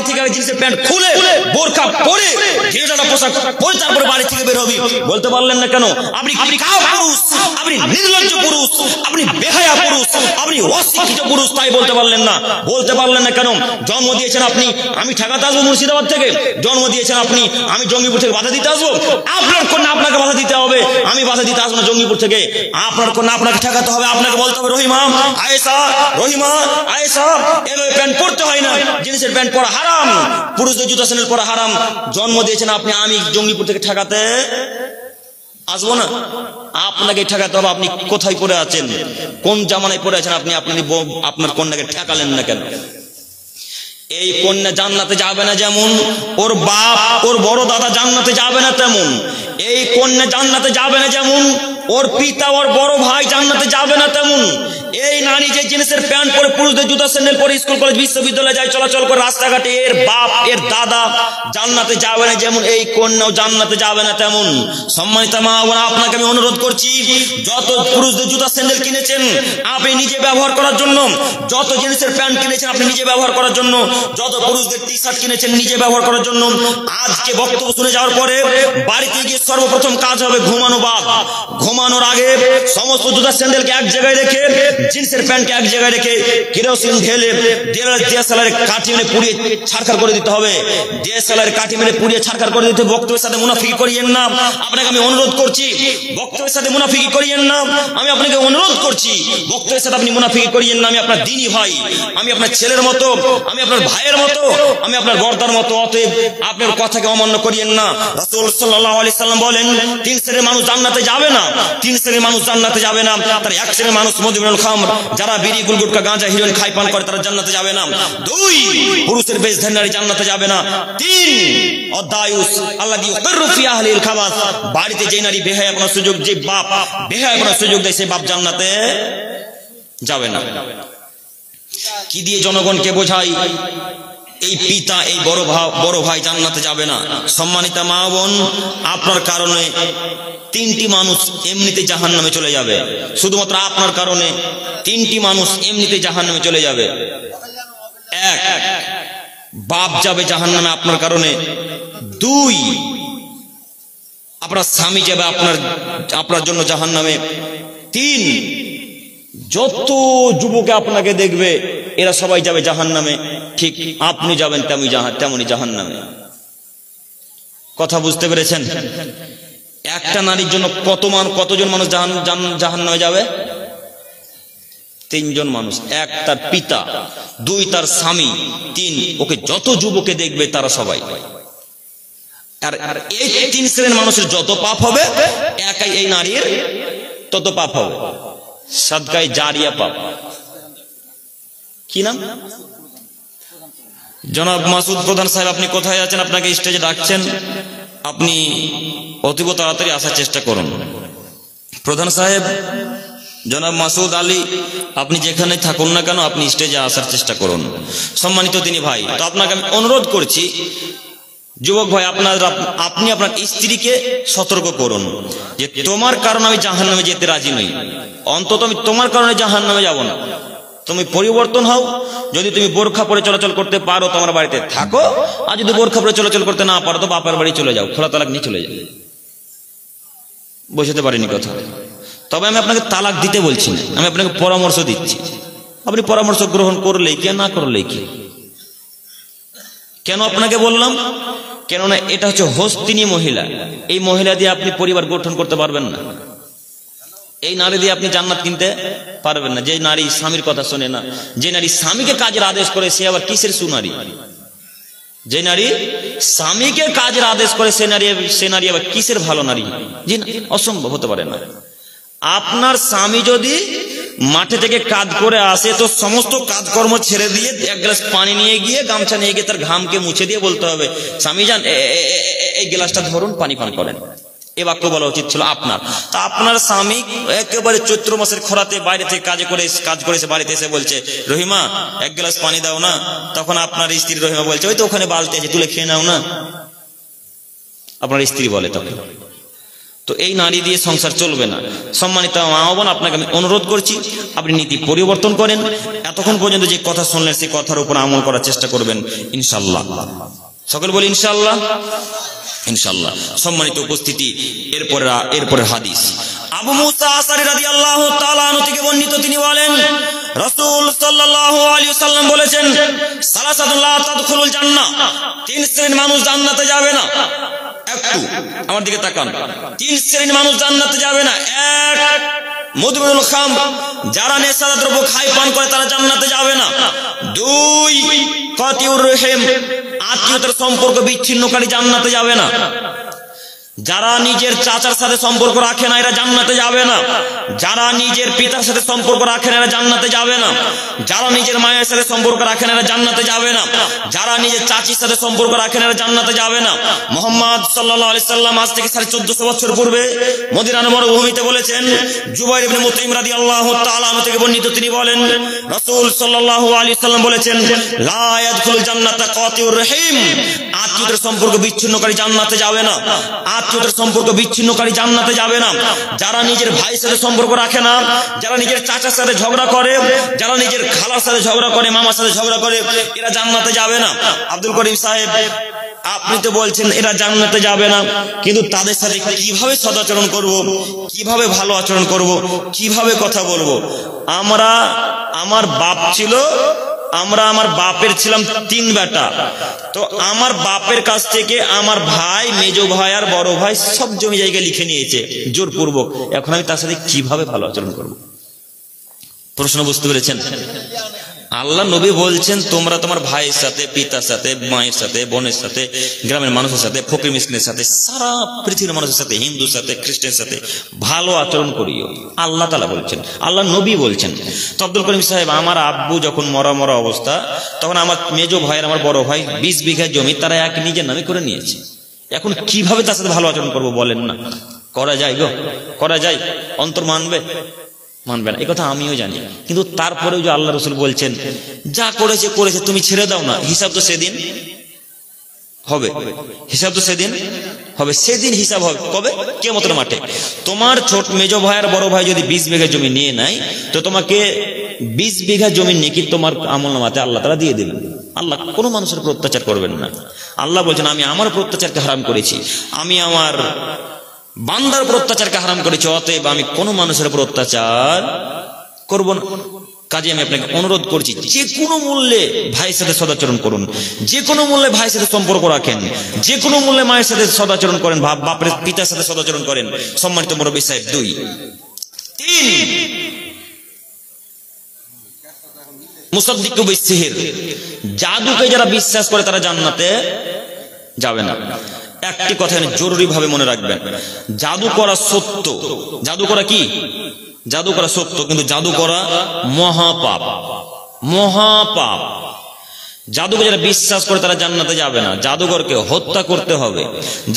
থেকে জিন্সের প্যান্ট খুলে বোরকা পরে ঢেউটা পোশাক পরে তারপরে বাড়ি থেকে বের হবি। বলতে পারলেন না কেন? আপনি পুরুষ, আপনি নির্লজ্জ পুরুষ, আপনি বেহায়া পুরুষ, আপনি অশিক্ষিত পুরুষ, তাই বলতে পারলেন না। বলতে পারলেন না কেন? জন্ম দিয়েছেন আপনি, আমি ঠেকাতে আসবো মুর্শিদাবাদ থেকে। জন্ম দিয়েছেন আপনি, আমি জঙ্গিপুর থেকে বাধা দিতে আসবো। আপনার কন্যা আপনাকে বাধা দিতে হবে, আমি বাধা দিতে আসবো না জঙ্গিপুর থেকে। আপনার কন্যা আপনাকে ঠেকাতে হবে, আপনাকে বলতে হবে রহিমা, আয়েশা, রহিমা, আয়েশা, এভাবে প্যান্ট পরতে হয় না, জিন্সের প্যান্ট পরা হারাম, পুরুষদের জুতা স্যান্ডেল পরা হারাম। জন্ম দিয়েছেন আপনি, আমি জঙ্গিপুর থেকে ঠেকাতে আসবো না, আপনাকে ঠেকাতে হবে। আপনি কোথায় পড়ে আছেন, কোন জামানায় পড়ে আছেন আপনি? আপনার কন্যাকে ঠেকালেন না কেন? এই কন্যা জান্নাতে যাবে না যেমন ওর বাপ, ওর বড় দাদা জান্নাতে যাবে না তেমন, এই কন্যা জান্নাতে যাবে না যেমন ওর পিতা, ওর বড় ভাই জান্নাতে যাবে না তেমন, এই নারী যে জিন্সের প্যান্ট পরে, পুরুষদের জুতা স্যান্ডেল পরে স্কুল কলেজ বিশ্ববিদ্যালয়ে যায়, চলাচল করে রাস্তাঘাটে, এর বাপ, এর দাদা জান্নাতে যাবে না যেমন, এই কন্যাও জান্নাতে যাবে না তেমন। সম্মানিত মা বোন, আপনাকে আমি অনুরোধ করছি, যত পুরুষদের জুতা স্যান্ডেল কিনেছেন আপনি নিজে ব্যবহার করার জন্য, যত জিন্সের প্যান্ট কিনেছেন আপনি নিজে ব্যবহার করার জন্য, যত পুরুষদের টি শার্ট কিনেছেন নিজে ব্যবহার করার জন্য, আজকে বক্তব্য শুনে যাওয়ার পরে বাড়িতে গিয়ে সর্বপ্রথম কাজ হবে ঘুমানো বাদ। ঘুমানোর আগে সমস্ত জুতা স্যান্ডেলকে এক জায়গায় রেখে, জিন্সের প্যান্টকে এক জায়গায় রেখে, কেরোসিন ঢেলে ডিএসএলআর কাঠি মেরে পুড়িয়ে ছারখার করে দিতে হবে। ডিএসএলআর কাঠি মেরে পুড়িয়ে ছারখার করে দিতে। বক্তব্যের সাথে মুনাফিকি করিয়েন না, আপনাকে আমি অনুরোধ করছি। বক্তব্যের সাথে মুনাফিকি করিয়েন না, আমি আপনাকে অনুরোধ করছি। বক্তব্যের সাথে আপনি মুনাফিকি করিয়েন না। আমি আপনার দ্বীনি ভাই, আমি আপনার ছেলের মতো, আমি আপনার ভাইয়ের মতো, আমি আপনার গর্দার মতো, অতএব আপনার কথাকে অমান্য করিয়েন না। রাসূল সাল্লাল্লাহু আলাইহি সাল্লাম বলেন, তিন শ্রেণীর মানুষ জান্নাতে যাবে না, তিন শ্রেণীর মানুষ জান্নাতে যাবে না। তার এক শ্রেণীর মানুষ মদমিনুল খামর, যারা বিড়ি গুল গুটকা গাঁজা হিরোইন খাই পান করে, তারা জান্নাতে যাবে না। দুই, পুরুষের বেশধারী নারী জান্নাতে যাবে না। তিন, অদায়ুস আল্লাযী ইউকিরু ফি আহলিল খাবাস, বাড়িতে যে নারী বেহায়াপনার সুযোগ, যে বাপ বেহায়াপনার সুযোগ দেয়, সে বাপ জান্নাতে যাবে না। কি দিয়ে জনগণকে বোঝাই? এই পিতা, এই বড় ভাই জান্নাতে যাবে না। সম্মানিত মা বোন, আপনার কারণে 3টি মানুষ এমনিতে জাহান্নামে চলে যাবে। শুধুমাত্র আপনার কারণে 3টি মানুষ এমনিতে জাহান্নামে চলে যাবে। 1, বাপ যাবে জাহান্নামে আপনার কারণে। 2, আপনার স্বামী যাবে আপনার জন্য জাহান্নামে। 3, যত যুবকে আপনাকে দেখবে এরা সবাই যাবে জাহান্নামে। ঠিক আপনি যাবেন তেমনি জাহান্নামে। কথা বুঝতে পেরেছেন? একটা নারীর জন্য কতজন মানুষ জাহান্নামে যাবে? 3 জন মানুষ। 1 তার পিতা, 2 তার স্বামী, 3 ওকে যত যুবকে দেখবে তারা সবাই। আর এই 3 শ্রেণীর মানুষের যত পাপ হবে, একাই এই নারীর তত পাপ হবে। সাদকায়ে জারিয়া পাপ। কি নাম? জনাব মাসুদ প্রধান সাহেব, আপনি কোথায় আছেন? আপনাকে স্টেজে ডাকছেন, আপনি অতীব তাড়াতাড়ি আসার চেষ্টা করুন। প্রধান সাহেব জনাব মাসুদ আলী, আপনি যেখানে থাকুন না কেন, আপনি স্টেজে আসার চেষ্টা করুন। সম্মানিত তিনি ভাই, তো আপনাকে আমি অনুরোধ করছি, যুবক ভাই, আপনি আপনার স্ত্রীকে সতর্ক করুন যে তোমার কারণে আমি জাহান্নামে যেতে রাজি নই, অন্তত আমি তোমার কারণে জাহান্নামে যাব না। তুমি পরিবর্তন হও। যদি তুমি বোরখা পরে চলাচল করতে পারো তোমার বাড়িতে থাকো, আর যদি বোরখা পরে চলাচল করতে না পারো তো বাপের বাড়ি চলে যাও, খোলা তালাক নিয়ে চলে যাও। বুঝতে পারিনি কথা? তবে আমি আপনাকে তালাক দিতে বলছি না, আমি আপনাকে পরামর্শ দিচ্ছি। আপনি পরামর্শ গ্রহণ করলেই কি, না করলেই কি। কেন আপনাকে বললাম? কেননা এটা হচ্ছে হস্তিনী মহিলা। এই মহিলা দিয়ে আপনি পরিবার গঠন করতে পারবেন না। এই নারী দিয়ে আপনি জান্নাত কিনতে পারবেন না। যে নারী স্বামীর কথা শোনে না, যে নারী স্বামীকে কাজের আদেশ করে, সে আবার কিসের সুনারী? যে নারী স্বামীকে কাজের আদেশ করে সে নারী আবার কিসের ভালো নারী? জি না, অসম্ভব, হতে পারে না। আপনার স্বামী যদি মাঠে থেকে কাজ করে আসে তো সমস্ত কাজকর্ম ছেড়ে দিয়ে 1 গ্লাস পানি নিয়ে গিয়ে, গামছা নিয়ে গিয়ে তার ঘামকে মুছে দিয়ে বলতে হবে, স্বামী যান এই গ্লাসটা ধরুন, পানি পান করেন। এ বাক্য বলা উচিত ছিল আপনার। তা আপনার স্বামী একেবারে চৈত্র মাসের খরাতে বাইরে থেকে কাজ করেছে, বাড়িতে এসে বলছে, রহিমা 1 গ্লাস পানি দাও না। তখন আপনার স্ত্রী রহিমা বলছে, ওই তো ওখানে বালতি আছে, তুলে খেয়ে নাও না। আপনার স্ত্রী বলে তখন। তো এই নারী দিয়ে সংসার চলবে না। সম্মানিত মা বোন, আপনাকে আমি অনুরোধ করছি, আপনি নীতি পরিবর্তন করেন। এতক্ষণ পর্যন্ত যে কথা শুনলেন সেই কথার উপর আমল করার চেষ্টা করবেন ইনশাআল্লাহ। সকল বলি ইনশাআল্লাহ, ইনশাআল্লাহ। সম্মানিত উপস্থিতি, এরপরে হাদিস আবু মুসা আশআরী রাদিয়াল্লাহু তাআলা আনহু থেকে বর্ণিত, তিনি বলেন রাসূল সাল্লাল্লাহু আলাইহি ওয়াসাল্লাম বলেছেন, সালাসাতুন লা তাদখুলুল জান্নাহ, 3 শ্রেণীর মানুষ জান্নাতে যাবে না। একটু আমার দিকে তাকান। 3 শ্রেণীর মানুষ জান্নাতে যাবে না। 1, মুদমিনুল খামর, যারা নেশাদার দ্রব্য খায় পান করে তারা জান্নাতে যাবে না। 2, কাতিউর রহিম, আত্মীয়তার সম্পর্ক বিচ্ছিন্নকারী জান্নাতে যাবে না। যারা নিজের চাচার সাথে সম্পর্ক রাখে না এরা জান্নাতে যাবে না। যারা নিজের পিতার সাথে সম্পর্ক রাখে না এরা জান্নাতে যাবে না। যারা নিজের মায়ের সাথে সম্পর্ক রাখে না এরা জান্নাতে যাবে না। যারা নিজের চাচির সাথে সম্পর্ক রাখে না এরা জান্নাতে যাবে না। মুহাম্মদ সাল্লাল্লাহু আলাইহি সাল্লাম আজ থেকে 1450 বছর পূর্বে মদিনার মরুভূমিতে বলেছেন, জুবাইর ইবনে মুতঈম রাদিয়াল্লাহু তাআলা আনহু থেকে বর্ণিত, তিনি বলেন রাসূল সাল্লাল্লাহু আলাইহি সাল্লাম বলেছেন, লা ইয়াদখুলুল জান্নাতা কাতিউর রহিম, আত্মীয়তার সম্পর্ক বিচ্ছিন্নকারী জান্নাতে যাবে না। আত্মীয়তার সম্পর্ক বিচ্ছিন্নকারী জান্নাতে যাবে না। যারা নিজের ভাইয়ের সাথে সম্পর্ক রাখে না, যারা নিজের চাচার সাথে ঝগড়া করে, যারা নিজের খালার সাথে ঝগড়া করে, মামার সাথে ঝগড়া করে, এরা জান্নাতে যাবে না। আব্দুল করিম সাহেব, আপনি তো বলছেন এরা জান্নাতে যাবে না, কিন্তু তাদের সাথে কিভাবে সদাচরণ করব, কিভাবে ভালো আচরণ করব, কিভাবে কথা বলবো? আমার বাপ ছিল, আমার বাপের ছিলাম 3 বেটা। তো আমার বাপের কাছ থেকে আমার ভাই, মেজো ভাই আর বড় ভাই সব জমি জায়গা লিখে নিয়েছে জোরপূর্বক। এখন আমি তার সাথে কিভাবে ভালো আচরণ করব? প্রশ্ন বুঝতে পেরেছেন? আল্লাহ নবী বলছেন, তোমরা তোমার ভাইয়ের সাথে, পিতার সাথে, মায়ের সাথে, বোনের সাথে, গ্রামের মানুষের সাথে, ফকির মিসকিনের সাথে, সারা পৃথিবীর মানুষের সাথে, হিন্দুর সাথে, খ্রিস্টানের সাথে ভালো আচরণ করিও। আল্লাহ তাআলা বলছেন, আল্লাহ নবী বলছেন। তো আব্দুল করিম সাহেব, আমার আব্বু যখন মরা অবস্থা, তখন আমার মেজো ভাই আর আমার বড় ভাই 20 বিঘা জমি তারা এক নিজের নামে করে নিয়েছে। এখন কিভাবে তার সাথে ভালো আচরণ করবো বলেন না? করা যায় গো? করা যায়? অন্তর মানবে? মানবে না, এই কথা আমিও জানি। কিন্তু তারপরেও যে আল্লাহ রসুল বলছেন যা করেছে করেছে, তুমি ছেড়ে দাও না, হিসাব তো সেদিন হবে, হিসাব তো সেদিন হবে, সেদিন হিসাব হবে কবে? কিয়ামতের মাঠে। তোমার ছোট মেজো ভাই আর বড় ভাই যদি 20 বিঘা জমি নিয়ে নেয়, তো তোমাকে 20 বিঘা জমি নেকি তোমার আমলনামাতে আল্লাহ তাআলা দিয়ে দিবেন। আল্লাহ কোনো মানুষের উপর অত্যাচার করবেন না। আল্লাহ বলছেন আমি আমার উপর অত্যাচারকে হারাম করেছি, আমি আমার বান্দার উপর অত্যাচারকে হারাম করেছি, অতএব আমি কোনো মানুষের উপর অত্যাচার করব না। কাজে আমি আপনাকে অনুরোধ করছি, যে কোনো মূল্যে ভাইয়ের সাথে সদাচরণ করুন, যে কোনো মূল্যে ভাইয়ের সাথে সম্পর্ক রাখেন, যে কোনো মূল্যে মায়ের সাথে সদাচরণ করেন, বাপের পিতার সাথে সদাচরণ করেন। সম্মানিত মুরব্বী সাহেব, 2 3 মুসাদ্দিকু বিসসিহির, জাদুকে যারা বিশ্বাস করে তারা জান্নাতে যাবে না। একটি কথা জরুরি ভাবে মনে রাখবেন, জাদু করা সত্য, জাদু করা কি? জাদু করা সত্য, কিন্তু জাদু করা মহাপাপ, মহাপাপ। জাদুকে যারা বিশ্বাস করে তারা জান্নাতে যাবে না। জাদুঘরকে হত্যা করতে হবে,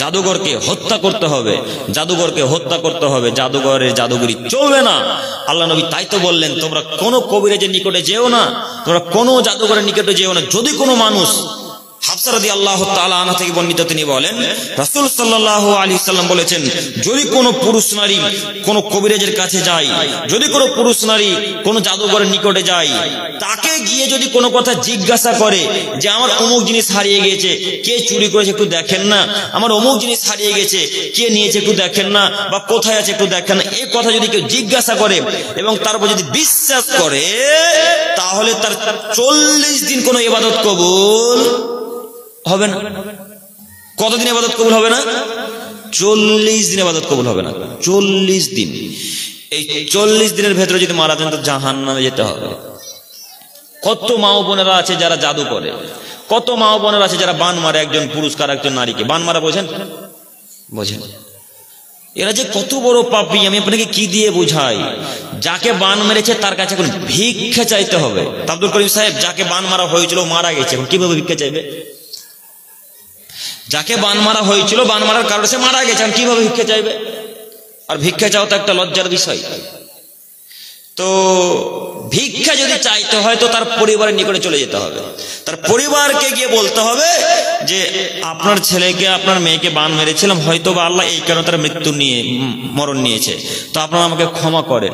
জাদুঘরকে হত্যা করতে হবে, জাদুঘরকে হত্যা করতে হবে। জাদুঘরের জাদুগরি চলবে না। আল্লাহ নবী তাই তো বললেন, তোমরা কোনো কবিরাজের নিকটে যেও না, তোমরা কোনো জাদুঘরের নিকটে যেও না। যদি কোনো মানুষ, হাফসা রাদিয়াল্লাহু তাআলা আনহা থেকে বর্ণিত, তিনি বলেন রাসূল সাল্লাল্লাহু আলাইহি সাল্লাম বলেছেন, যদি কোনো পুরুষ নারী কোনো কবিরাজের কাছে যায়, যদি কোনো পুরুষ নারী কোনো জাদুঘরের নিকটে যায়, তাকে গিয়ে যদি কোনো কথা জিজ্ঞাসা করে যে আমার অমুক জিনিস হারিয়ে গেছে, কে চুরি করেছে একটু দেখেন না, আমার অমুক জিনিস হারিয়ে গেছে, কে নিয়েছে একটু দেখেন না, বা কোথায় আছে একটু দেখেন না, এই কথা যদি কেউ জিজ্ঞাসা করে এবং তারপর যদি বিশ্বাস করে, তাহলে তার 40 দিন কোনো ইবাদত কবুল হবে না। কতদিন ইবাদত কবুল হবে না? 40 দিন ইবাদত কবুল হবে না। 40 দিন। এই 40 দিনের ভেতরে যদি মারা যান তো জাহান্নামে যেতে হবে। কত মা ও বোনেরা আছে যারা জাদু করে, কত মা ও বোনেরা আছে যারা বান মারে একজন পুরুষকার একজন নারীকে। বান মারা বোঝেন? বোঝেন? এরা যে কত বড় পাপী, আমি আপনাকে কি দিয়ে বুঝাই। যাকে বান মেরেছে তার কাছে এখন ভিক্ষা চাইতে হবে। আব্দুল করিম সাহেব, যাকে বান মারা হয়েছিল মারা গেছে, এখন কিভাবে ভিক্ষা চাইবে? যাকে বান মারা হয়েছিল, বান মারার কারণে সে মারা গেছে, কিভাবে ভিক্ষা চাইবে? আর ভিক্ষা চাও তো একটা লজ্জার বিষয়। তো ভিক্ষা যদি চাইতে হয় তো তার পরিবারের নিকটে চলে যেতে হবে, তার পরিবারকে গিয়ে বলতে হবে যে আপনার ছেলেকে আপনার মেয়েকে বান মেরেছিলাম, হয়তো বা আল্লাহ এই কারণে তার মৃত্যু নিয়ে মরণ নিয়েছে, তো আপনারা আমাকে ক্ষমা করেন।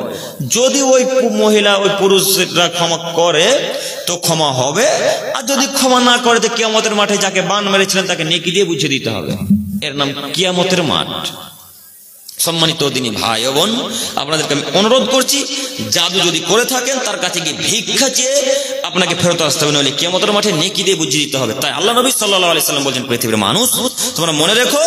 যদি ওই মহিলা ওই পুরুষরা ক্ষমা করে তো ক্ষমা হবে, আর যদি ক্ষমা না করে তো কিয়ামতের মাঠে যাকে বান মেরেছিলেন তাকে নেকি দিয়ে বুঝিয়ে দিতে হবে। এর নাম কিয়ামতের মাঠ। সম্মানিত দিনী ভাই ও বোন, আপনাদেরকে আমি অনুরোধ করছি, জাদু যদি করে থাকেন তার কাছে গিয়ে ভিক্ষা চেয়ে আপনাকে ফেরত আসতে হবে, নইলে কিয়ামতের মাঠে নেকি দিয়ে বুঝিয়ে দিতে হবে। তাই আল্লাহ নবী সাল্লাল্লাহু আলাইহি সাল্লাম বলেছেন, পৃথিবীর মানুষ, তোমরা মনে রেখো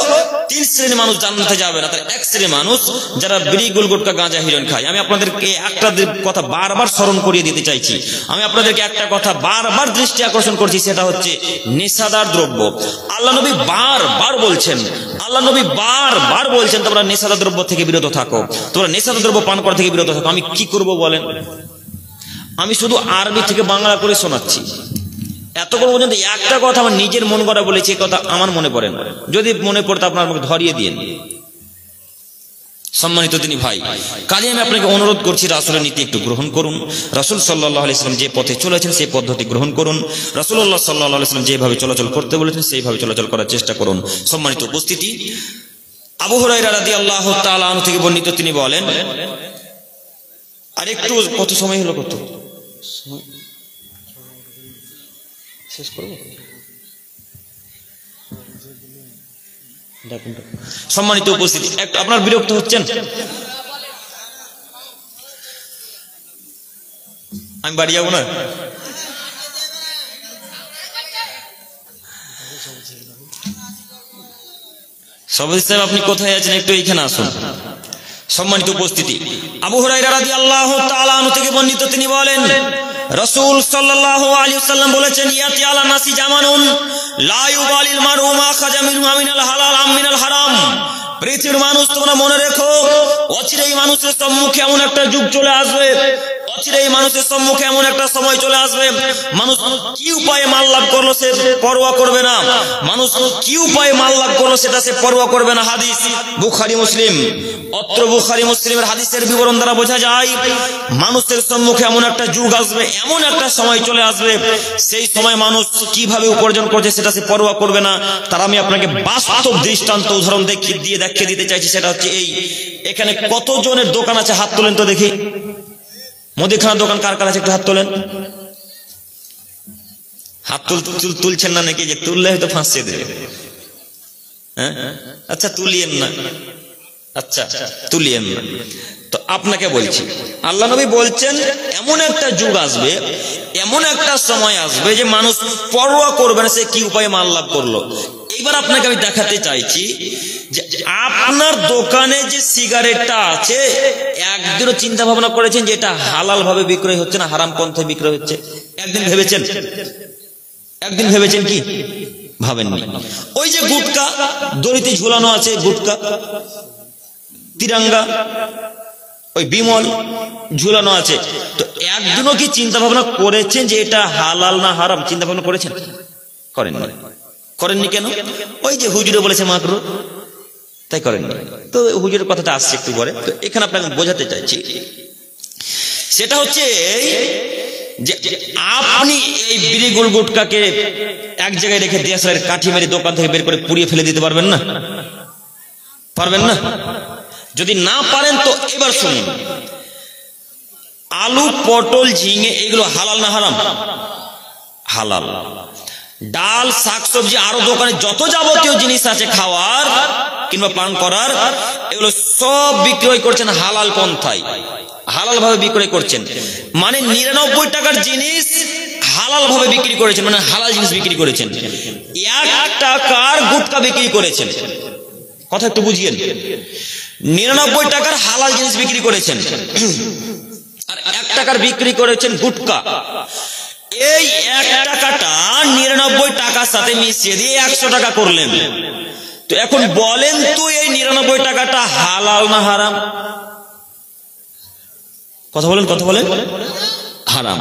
3 শ্রেণীর মানুষ জান্নাতে যাবে না। তার এক শ্রেণীর মানুষ যারা বিড়ি গুলগুটকা গাঁজা হিরোইন খায়। আমি আপনাদেরকে একটা কথা বারবার স্মরণ করিয়ে দিতে চাইছি, আমি আপনাদেরকে একটা কথা বারবার দৃষ্টি আকর্ষণ করছি, সেটা হচ্ছে নেশাদার দ্রব্য। আল্লাহ নবী বারবার বলছেন, আল্লাহ নবী বারবার বলছেন তোমরা নেশাদার দ্রব্য থেকে বিরত থাকো, তোমরা নেশাদার দ্রব্য পান করা থেকে বিরত থাকো। আমি কি করব বলেন? আমি শুধু আরবি থেকে বাংলা করে শোনাচ্ছি। এতক্ষণ পর্যন্ত একটা কথা আমার নিজের মন করা বলেছি, এই কথা আমার মনে পড়ে না। যদি মনে পড়তো আপনার আমাকে ধরিয়ে দিন। সম্মানিত তিনি ভাই, কাজে আমি আপনাকে অনুরোধ করছি, রাসূলের নীতি একটু গ্রহণ করুন। রাসূল সাল্লাল্লাহু আলাইহি ওয়াসাল্লাম যে পথে চলেছেন সেই পদ্ধতি গ্রহণ করুন। রাসূলুল্লাহ সাল্লাল্লাহু আলাইহি ওয়াসাল্লাম যেভাবে চলাচল করতে বলেছেন সেইভাবে চলাচল করার চেষ্টা করুন। সম্মানিত উপস্থিতি, আবু হুরায়রা রাদিয়াল্লাহু তাআলা আনহু থেকে বর্ণিত, তিনি বলেন, আর একটু কত সময় হলো, কত শেষ করব? সম্মানিত উপস্থিতি, একটু আপনার বিরক্ত হচ্ছেন? আমি বাড়ি যাবো না? সভাপতি সাহেব, আপনি কোথায় আছেন? একটু এইখানে আসুন। সম্মানিত উপস্থিতি, আবু হুরায়রা রাদিয়াল্লাহু তাআলা আনহু থেকে বর্ণিত, তিনি বলেন, রাসূল সাল্লাল্লাহু আলাইহি ওয়াসাল্লাম বলেছেন, ইয়াতি আলা নাসি জামানুন লা ইউবালিল মারউ মা খাজা মিনাল হালাল আম মিনাল হারাম। পৃথিবীর মানুষ, তোমরা মনে রেখো, অচিরেই মানুষের সম্মুখে এমন একটা যুগ চলে আসবে, অচিরে এই মানুষের সম্মুখে এমন একটা সময় চলে আসবে, মানুষ কি উপায়ে মাল লাভ করলো সে পরোয়া করবে না, মানুষ কি উপায়ে মাল লাভ করলো সেটা সে পরোয়া করবে না। হাদিস বুখারী মুসলিম, অত্র বুখারী মুসলিমের হাদিসের বিবরণ দ্বারা বোঝা যায় মানুষের সম্মুখে এমন একটা যুগ আসবে, এমন একটা সময় চলে আসবে, সেই সময় মানুষ কিভাবে উপার্জন করছে সেটা সে পরোয়া করবে না। তার আমি আপনাকে বাস্তব দৃষ্টান্ত উদাহরণ দেখিয়ে দিতে চাইছি। সেটা হচ্ছে এই, এখানে কতজনের দোকান আছে হাত তোলেন তো দেখি। মুদিখানার দোকান কার কার আছে একটু হাত তোলেন। হাত তুলছেন না নাকি? যে তুললে হয়তো ফাঁসিয়ে দেবে। হ্যাঁ আচ্ছা তুলিয়েন না, আচ্ছা তুলিয়েন না। তো আপনাকে বলছি, আল্লাহ নবী বলছেন এমন একটা যুগ আসবে, এমন একটা সময় আসবে যে মানুষ পরোয়া করবে না সে কি উপায়ে মাল লাভ করলো। এইবার আপনাকে আমি দেখাতে চাইছি যে আপনার দোকানে যে সিগারেটটা আছে একদিনও চিন্তা ভাবনা করেছেন যে এটা হালাল ভাবে বিক্রয় হচ্ছে না হারাম পন্থায় বিক্রয় হচ্ছে? একদিন ভেবেছেন? একদিন ভেবেছেন কি? ভাবেননি। ওই যে গুটকা দড়িতে ঝুলানো আছে, গুটকা তিরঙ্গা ওই বিমল ঝুলানো আছে, তো একদিনও কি চিন্তা ভাবনা করেছেন যে এটা হালাল না হারাম? চিন্তা ভাবনা করেছেন? করেননি। করেননি কেন? ওই যে হুজুরে বলেছে মাকরু, তাই করেননি। তো হুজুরের কথাটা আসছে একটু পরে। তো এখানে আপনাকে বোঝাতে চাইছি সেটা হচ্ছে যে আপনি এই বিড়ি গুল গুটকাকে এক জায়গায় রেখে দেশালের কাঠি মেরে দোকান থেকে বের করে পুড়িয়ে ফেলে দিতে পারবেন না? পারবেন না? যদি না পারেন তো এবার শুনুন, আলু পটল ঝিঙে এগুলো হালাল না হারাম? হালাল। ডাল শাকসবজি আরো দোকানে যত যাবতীয় জিনিস আছে খাওয়ার কিংবা পান করার, এগুলো সব বিক্রয় করছেন হালাল পন্থায়, হালাল ভাবে বিক্রয় করছেন। মানে 99 টাকার জিনিস হালাল ভাবে বিক্রি করেছেন, মানে হালাল জিনিস বিক্রি করেছেন। 1 টাকার গুটকা বিক্রি করেছেন, কথা একটু বুঝিয়েন। 99 টাকার হালাল জিনিস বিক্রি করেছেন আর 1 টাকার বিক্রি করেছেন গুটকা। এই 1 টাকাটা 99 টাকার সাথে মিশিয়ে দিয়ে 100 টাকা করলেন। তো এখন বলেন তো এই 99 টাকাটা হালাল না হারাম? কথা বলেন, কথা বলেন। হারাম।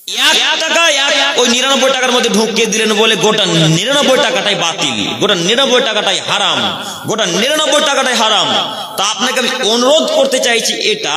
1 টাকা ওই 99 টাকার মধ্যে ঢুকিয়ে দিলেন বলে গোটা 99 টাকাটাই বাতিল, গোটা 99 টাকাটাই হারাম, গোটা 99 টাকাটাই হারাম। তা আপনাকে আমি অনুরোধ করতে চাইছি, এটা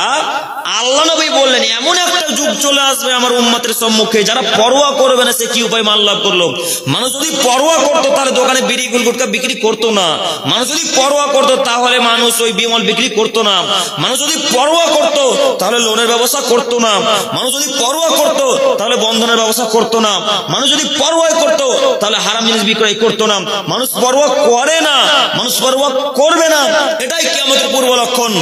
আল্লাহ নবী বললেন এমন একটা যুগ চলে আসবে আমার উম্মতের সম্মুখে যারা পরোয়া করবে না সে কি উপায় মাল লাভ করলো। মানুষ যদি পরোয়া করতো তাহলে দোকানে বিড়ি গুল গুটকা বিক্রি করতো না। মানুষ যদি পরোয়া করতো তাহলে মানুষ ওই বিমল বিক্রি করতো না। মানুষ যদি পরোয়া করতো তাহলে লোনের ব্যবস্থা করতো না। মানুষ যদি পরোয়া করতো তাহলে বন্ধনের ব্যবস্থা করতো না। মানুষ যদি পরোয়া করতো তাহলে হারাম জিনিস বিক্রয় করতো না। মানুষ পরোয়া করে না, মানুষ পরোয়া করবে না, এটাই কিয়ামতের পূর্ব লক্ষণ।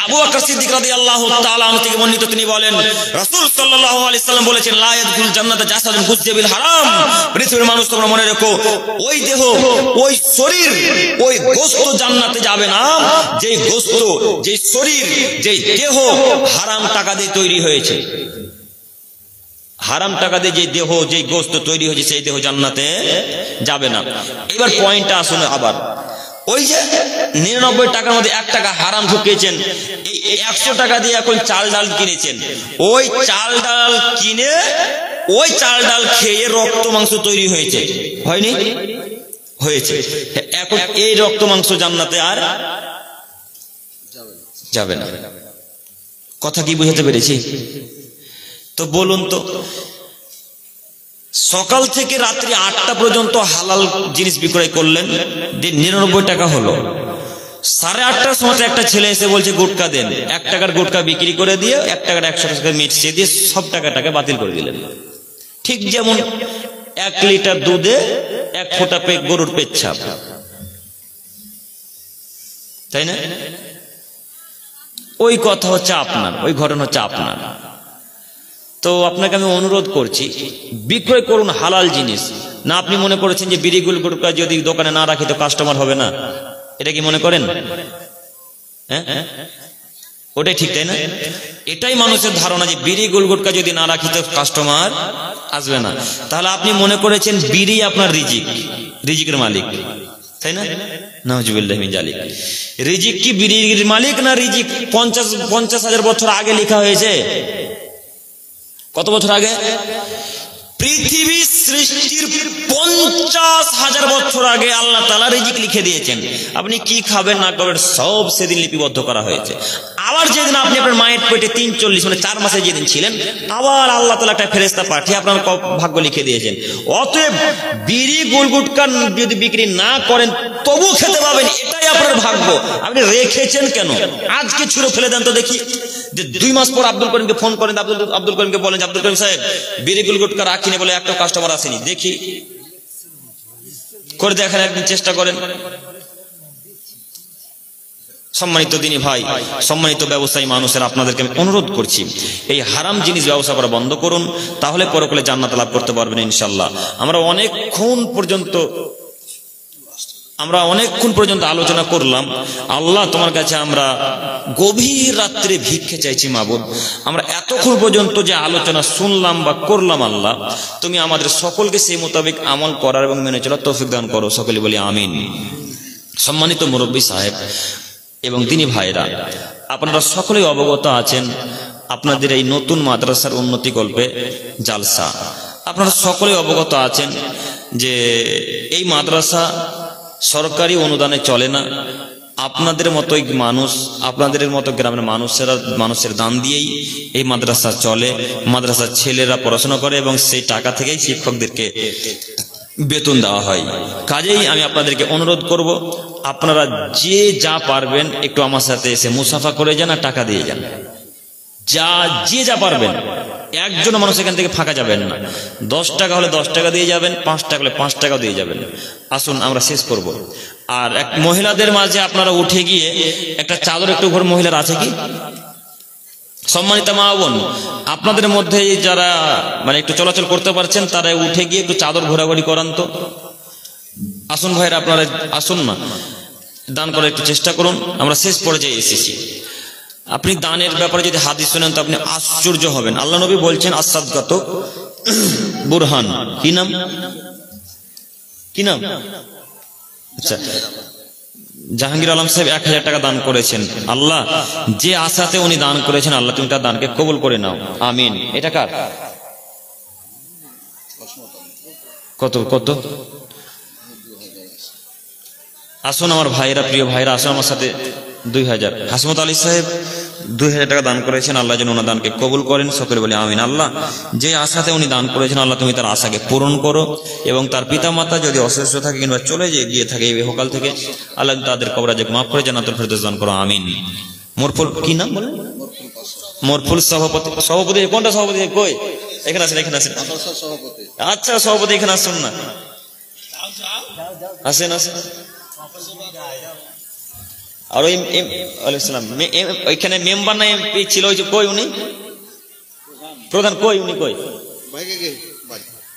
আবু বকর সিদ্দিক রাদিয়াল্লাহু তাআলা আনহু থেকে বর্ণিত, তিনি বলেন রাসূল সাল্লাল্লাহু আলাইহি সাল্লাম বলেছেন, লা ইয়াদখুল জান্নাতা জাসাদুন গুযিয়া বিল হারাম। পৃথিবীর মানুষ তোমরা মনে রেখো, ওই দেহ, ওই শরীর, ওই গোশত জান্নাতে যাবে না যেই গোশত, যেই শরীর, যেই দেহ হারাম টাকা দিয়ে তৈরি হয়েছে। হারাম টাকা দিয়ে যে দেহ, যে গোশত তৈরি হয়েছে সেই দেহ জান্নাতে যাবে না। এবার পয়েন্টটা আসুন, আবার ওই যে 99 টাকার মধ্যে 1 টাকা হারাম ঢুকিয়েছেন, এই 100 টাকা দিয়ে এখন চাল ডাল কিনেছেন। ওই চাল ডাল কিনে ওই চাল ডাল খেয়ে রক্ত মাংস তৈরি হয়েছে, হয়নি? হয়েছে। এখন এই রক্ত মাংস জান্নাতে আর যাবে না। কথা কি বুঝাতে পেরেছি? তো বলুন তো, সকাল থেকে রাত্রি 8টা পর্যন্ত হালাল জিনিস বিক্রয় করলেন, 99 টাকা হলো। 8:30টার সময় একটা ছেলে এসে বলছে গুটকা দেন, 1 টাকার গুটকা বিক্রি করে দিয়ে 1 টাকার 100 টাকা মিটিয়ে দিয়ে সব টাকাটাকে বাতিল করে দিলেন। ঠিক যেমন 1 লিটার দুধে 1 ফোঁটা গরুর পেচ্ছাপ, তাই না? ওই কথা হচ্ছে আপনার, ওই ঘটনা হচ্ছে আপনার। তো আপনাকে আমি অনুরোধ করছি, বিক্রয় করুন হালাল জিনিস। না আপনি মনে করেছেন যে বিড়ি গুল গুটকা যদি দোকানে না রাখি তো কাস্টমার হবে না, এটা কি মনে করেন? হ্যাঁ, ওটাই ঠিক, তাই না? এটাই মানুষের ধারণা যে বিড়ি গুল গুটকা যদি না রাখি তো কাস্টমার আসবে না। তাহলে আপনি মনে করেছেন বিড়ি আপনার রিজিক, রিজিকের মালিক, তাই না? নাউজুবিল্লাহি মিন জালিক। রিজিক কি বিড়ির মালিক না রিজিক 50,000 বছর আগে লেখা হয়েছে? কত বছর আগে? পৃথিবী সৃষ্টির 50,000 বছর আগে আল্লাহ তাআলা রিজিক লিখে দিয়েছেন। আপনি কি খাবেন না খাবেন সব সেদিন লিপিবদ্ধ করা হয়েছে। আবার যেদিন আপনি আপনার মায়ের পেটে 43 মানে 4 মাসে যেদিন ছিলেন, আবার আল্লাহ তাআলা একটা ফেরেশতা পাঠিয়ে আপনার ভাগ্য লিখে দিয়েছেন। অতএব বিড়ি গুলগুটকা যদি বিক্রি না করেন তবু খেতে পাবেন, এটাই আপনার ভাগ্য। আপনি রেখেছেন কেন? আজকে ছুঁড়ে ফেলে দেন তো দেখি। যে 2 মাস পর আব্দুল করিমকে ফোন করেন, আব্দুল করিমকে বলেন যে আব্দুল করিম সাহেব বিড়ি গুলগুটকা রাখিনি বলে একটা কাস্টমার আসেনি, দেখি করে দেখার একদিন চেষ্টা করেন। সম্মানিত দিনী ভাই, সম্মানিত ব্যবসায়ী মানুষের আপনাদেরকে আমি অনুরোধ করছি, এই হারাম জিনিস ব্যবসা করা বন্ধ করুন, তাহলে পরকালে জান্নাত লাভ করতে পারবেন ইনশাআল্লাহ। আমরা অনেকক্ষণ পর্যন্ত আলোচনা করলাম। আল্লাহ তোমার কাছে আমরা গভীর রাত্রে ভিক্ষে চাইছি মাবুদ, আমরা এতক্ষণ পর্যন্ত যে আলোচনা শুনলাম বা করলাম, আল্লাহ তুমি আমাদের সকলকে সেই মোতাবেক আমল করার এবং মেনে চলার তৌফিক দান করো, সকলে বলি আমিন। সম্মানিত মুরব্বী সাহেব এবং দিনী ভাইরা, আপনারা সকলেই অবগত আছেন আপনাদের এই নতুন মাদ্রাসার উন্নতি গল্পে জালসা। আপনারা সকলেই অবগত আছেন যে এই মাদ্রাসা সরকারি অনুদানে চলে না, আপনাদের মতোই মানুষ, আপনাদের মতো গ্রামের মানুষের দান দিয়েই এই মাদ্রাসা চলে। মাদ্রাসার ছেলেরা পড়াশোনা করে এবং সেই টাকা থেকেই শিক্ষকদেরকে বেতন দেওয়া হয়। কাজেই আমি আপনাদেরকে অনুরোধ করব, আপনারা যে যা পারবেন একটু আমার সাথে এসে মুসাফা করে যান আর টাকা দিয়ে যান। যে যা পারবেন, একজন মানুষ এখান থেকে ফাঁকা যাবেন না। 10 টাকা হলে 10 টাকা দিয়ে যাবেন, 5 টাকা হলে 5 টাকা দিয়ে যাবেন। আসুন আমরা শেষ করব। আর এক মহিলাদের মাঝে আপনারা উঠে গিয়ে একটা চাদর, একটু ঘর মহিলার আছে কি? সম্মানিত মা বোন, আপনাদের মধ্যে যারা মানে একটু চলাচল করতে পারছেন তারা উঠে গিয়ে একটু চাদর ঘোরাঘুরি করান তো। আসুন ভাইরা, আপনারা আসুন না, দান করার একটু চেষ্টা করুন। আমরা শেষ পর্যায়ে এসেছি। আপনি দানের ব্যাপারে যদি হাদিস শুনেন তো আপনি আশ্চর্য হবেন। আল্লাহ নবী বলছেন আস-সাদকাতু বুরহান। কি নাম? আচ্ছা, জাহাঙ্গীর আলম সাহেব 1000 টাকা দান করেছেন। আল্লাহ যে আশাতে উনি দান করেছেন, আল্লাহ তুমি তার দানকে কবুল করে নাও, আমিন। এটা কার? কত? আসুন আমার ভাইরা, প্রিয় ভাইরা, আসুন আমার সাথে 2000। হাসমত আলী সাহেব 2000 টাকা দান করেছেন, আল্লাহ যেন ওনার দানকে কবুল করেন, সকলে বলে আমিন। আল্লাহ যে আশাতে উনি দান করেছেন, আল্লাহ তুমি তার আশাকে পূরণ করো, এবং তার পিতা মাতা যদি অসুস্থ থাকে কিংবা চলে গিয়ে থাকে এই ইহকাল থেকে, আল্লাহ তাদের কবরাজকে মাফ করে জান্নাতুল ফেরদৌস দান করো, আমিন। মোরফুল কি নাম বলেন? মোরফুল সভাপতি। কোনটা সভাপতি? কই? এখানে আছেন। আচ্ছা, সভাপতি এখানে আসুন না, আসেন। আর ওইখানে মেম্বার না এমপি ছিল, কই উনি? প্রধান কই? উনি কই?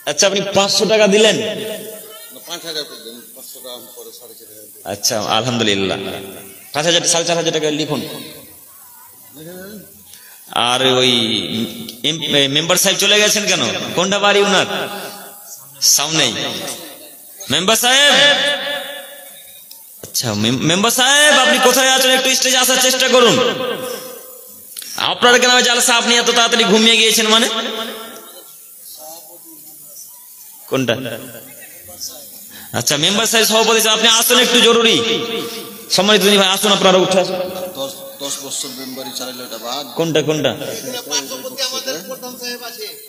আচ্ছা, আপনি 500 টাকা দিলেন? আচ্ছা, আলহামদুলিল্লাহ। 5,000 4,500 টাকা লিখুন। আর ওই মেম্বার সাহেব চলে গেছেন কেন? কোনটা বাড়ি উনার? সামনেই। মেম্বার সাহেব, আচ্ছা মেম্বার সাহেব আপনি কোথায় আছেন? একটু স্টেজে আসার চেষ্টা করুন। আপনার গ্রামে জালসা, আপনি এত তাড়াতাড়ি ঘুমিয়ে গিয়েছেন মানে? কোনটা? আচ্ছা, মেম্বার সাহেব সভাপতি, আপনি আসুন একটু, জরুরি। সম্মানিত ভাই আসুন, আপনারা উঠে আসুন। 10 বছর মেম্বারি চালাইলো এটা বাদ।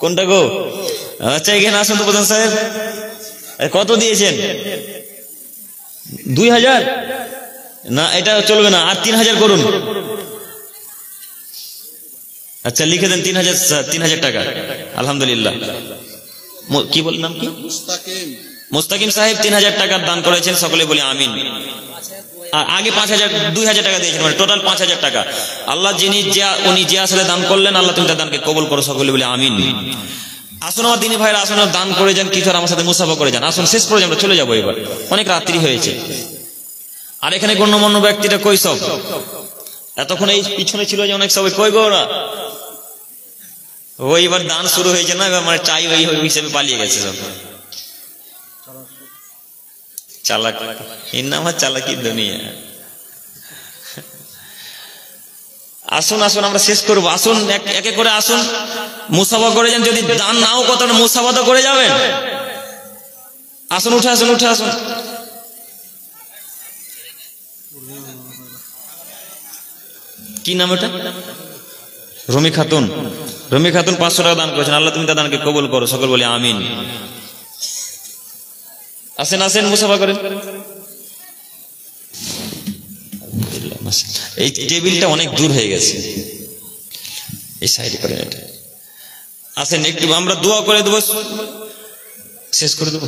কোনটা গো? আচ্ছা, এখানে আসুন তো প্রধান সাহেব। কত দিয়েছেন? 2000 না, এটা চলবে না, আর 3000 করুন। আচ্ছা, লিখে দেন 3000 টাকা। আলহামদুলিল্লাহ। কি বল নাম কি? মুস্তাকিম সাহেব 3000 টাকা দান করেছেন, সকলে বলি আমিন। আর আগে 2000 টাকা দিয়েছেন, মানে টোটাল 5000 টাকা। আল্লাহ উনি যে আসলে দান করলেন, আল্লাহ তুমি তার দানকে কবুল করো, সকলে বলি আমিন। আসুন আমার দিনী ভাইরা, আসুন দান করে যান, কিছু আমার সাথে মুসাফা করে যান। আসুন শেষ পর্যন্ত আমরা চলে যাবো, এবার অনেক রাত্রি হয়েছে। আর এখানে গণ্যমান্য ব্যক্তিরা কই সব? এতক্ষণ এই পিছনে ছিল যে অনেক, সবাই কই গো ওরা? ও এবার দান শুরু হয়েছে না, এবার মানে চাই ওই হিসেবে পালিয়ে গেছে সব। চালাক, এর নাম হয় চালাকি দুনিয়া। আসুন আসুন আমরা শেষ করবো, আসুন একে করে আসুন, মুসাফা করে যান। যদি দান নাও কত মুসাফা তো করে যাবেন। আসুন, উঠে আসুন, উঠে আসুন। কি নাম ওটা? রমি খাতুন। রমি খাতুন 500 টাকা দান করেছেন। আল্লাহ তুমি তার দানকে কবুল করো, সকল বলি আমিন। আসেন আসেন, মুসাফা করেন। এই টেবিলটা অনেক দূর হয়ে গেছে, এই সাইডে করেন এটা। আসেন একটু আমরা দোয়া করে দেবো, শেষ করে দেবো।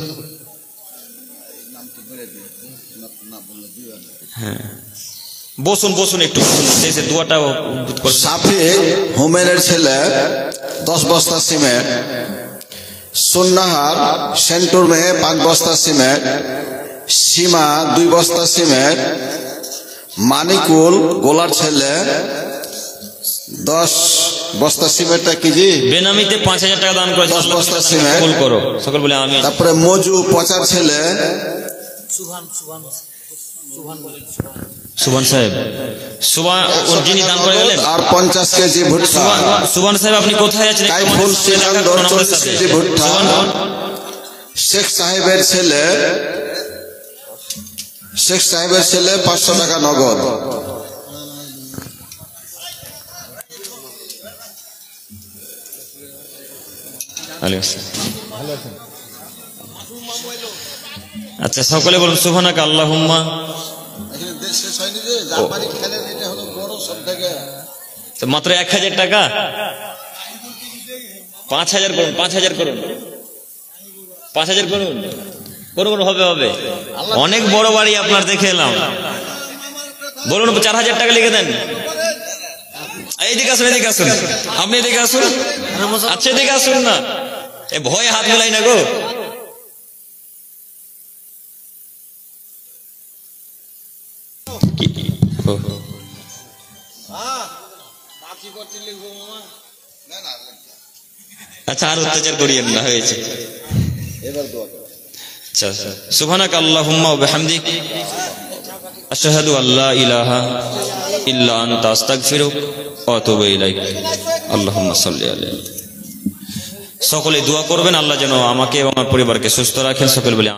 হ্যাঁ বসুন বসুন, একটু শেষে দোয়াটা। সাফি হোমেনের ছেলে 10 বস্তা সিমেন্ট, সুন্নাহার সেন্টুর মেয়ে 5 বস্তা সিমেন্ট, সীমা 2 বস্তা সিমেন্ট, মানিকুল গোলার ছেলে 10 বস্তা সিমেন্টটা কি জি বেনামিতে 5000 টাকা দান করেছে। 10 বস্তা সিমেন্ট কবুল করো, সকল বলে আমিন। তারপরে মজু পচার ছেলে সুবহান সাহেব, সুবহান যিনি দান করে গেলেন, আর 50 কেজি ভুট্টা। সুবহান সাহেব আপনি কোথায় আছেন? কাইফুল সিকান্দর 40 কেজি ভুট্টা। শেখ সাহেবের ছেলে 500 টাকা নগদ। আচ্ছা সকলে বলুন সুবহানাকা আল্লাহুম্মা। মাত্র 1000 টাকা, 5000 করুন, 5000 করুন, 5000 করুন, করুন, হবে হবে। অনেক বড় বাড়ি আপনার, দেখে এলাম। বলুন 4000 টাকা লিখে দেন। এইদিকে আসুন, এদিকে আসুন, আপনি এদিকে আসুন। আচ্ছা এদিকে আসুন না, এ ভয়ে হাত মেলাই না গো। আচ্ছা আর অত্যাচার করিয়েন না, হয়েছে। আচ্ছা সুবহানাকা আল্লাহুম্মা ওয়া বিহামদিক আশহাদু আল্লা ইলাহা ইল্লা আনতা আস্তাগফিরুক ওয়া আতুবু ইলাইক। আল্লাহুম্মা সাল্লি আলাইহি। সকলে দোয়া করবেন আল্লাহ যেন আমাকে এবং আমার পরিবারকে সুস্থ রাখেন, সকলে বলে